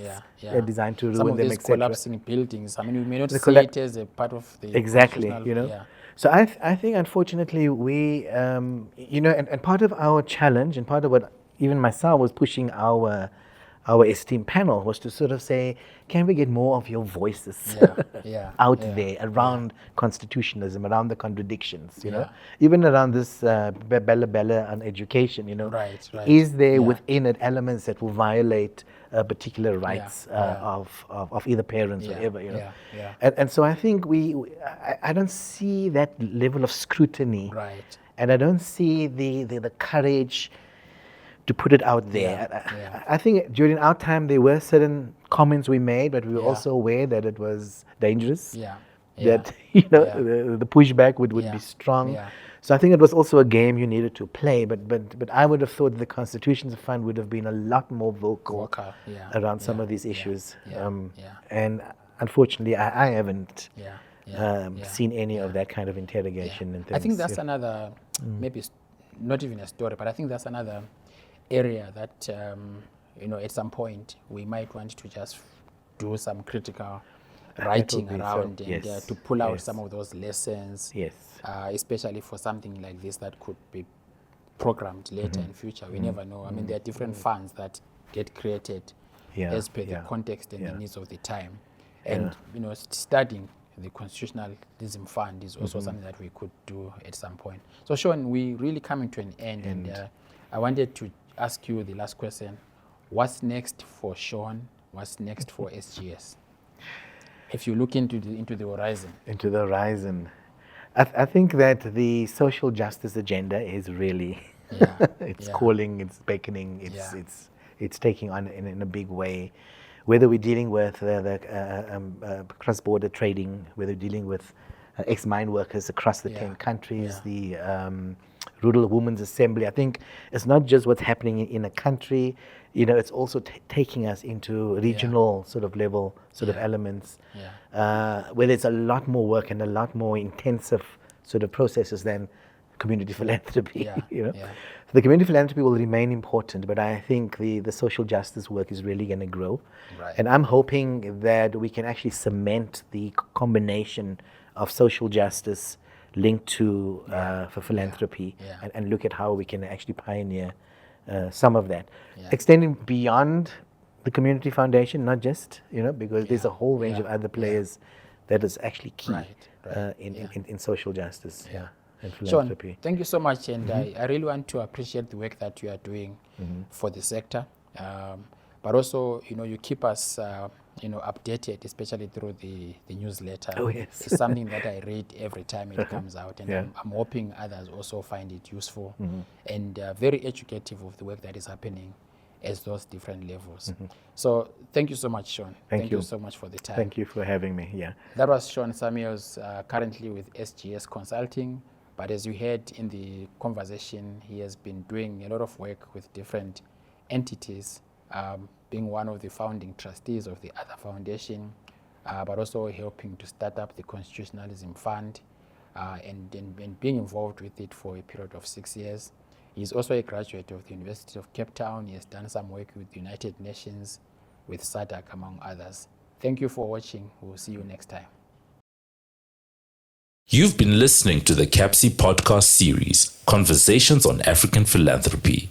[SPEAKER 3] designed to
[SPEAKER 2] some
[SPEAKER 3] ruin
[SPEAKER 2] of
[SPEAKER 3] them,
[SPEAKER 2] these
[SPEAKER 3] etc.
[SPEAKER 2] collapsing buildings. I mean, we may not see it as a part of the
[SPEAKER 3] Exactly,
[SPEAKER 2] constitutional-
[SPEAKER 3] So I think, unfortunately, we, and part of our challenge, and part of what even myself was pushing our esteemed panel, was to sort of say, can we get more of your voices out there around constitutionalism, around the contradictions, even around this bella on education, is there within it elements that will violate particular rights of either parents or whatever, And so I think I don't see that level of scrutiny, and I don't see the courage to put it out there. I think during our time there were certain comments we made, but we were also aware that it was dangerous. That the pushback would be strong. So I think it was also a game you needed to play. But I would have thought the Constitutions Fund would have been a lot more vocal around some of these issues. And unfortunately, I haven't seen any of that kind of interrogation and things.
[SPEAKER 2] I think that's another, maybe not even a story, but I think that's another area that at some point we might want to just do some critical writing around to pull out some of those lessons, especially for something like this that could be programmed later in future. We never know. I mean, there are different funds that get created as per the context and the needs of the time, and studying the Constitutionalism Fund is also something that we could do at some point. So Shaun, we really coming to an end, and I wanted to ask you the last question. What's next for Shaun? What's next for SGS? If you look into the horizon.
[SPEAKER 3] Into the horizon. I think that the social justice agenda is really, it's calling, it's beckoning, it's taking on in a big way. Whether we're dealing with the cross-border trading, whether we're dealing with ex-mine workers across the 10 countries, the Rural Women's Assembly. I think it's not just what's happening in a country, it's also taking us into regional sort of level of elements, where there's a lot more work and a lot more intensive sort of processes than community philanthropy. So the community philanthropy will remain important, but I think the social justice work is really going to grow. And I'm hoping that we can actually cement the combination of social justice linked to for philanthropy and look at how we can actually pioneer some of that. Extending beyond the community foundation, not just, because there's a whole range of other players that is actually key in social justice and philanthropy.
[SPEAKER 2] Shaun, thank you so much, and I really want to appreciate the work that you are doing for the sector. But also, you keep us updated, especially through the newsletter.
[SPEAKER 3] Oh, yes.
[SPEAKER 2] It's something that I read every time it comes out, and I'm hoping others also find it useful and very educative of the work that is happening at those different levels. So thank you so much, Shaun. Thank you so much for the time.
[SPEAKER 3] Thank you for having me.
[SPEAKER 2] That was Shaun Samuels, currently with SGS Consulting. But as you heard in the conversation, he has been doing a lot of work with different entities, being one of the founding trustees of the other foundation, but also helping to start up the Constitutionalism Fund and being involved with it for a period of 6 years. He's also a graduate of the University of Cape Town. He has done some work with the United Nations, with SADC, among others. Thank you for watching. We'll see you next time.
[SPEAKER 1] You've been listening to the CAPSI podcast series, Conversations on African Philanthropy.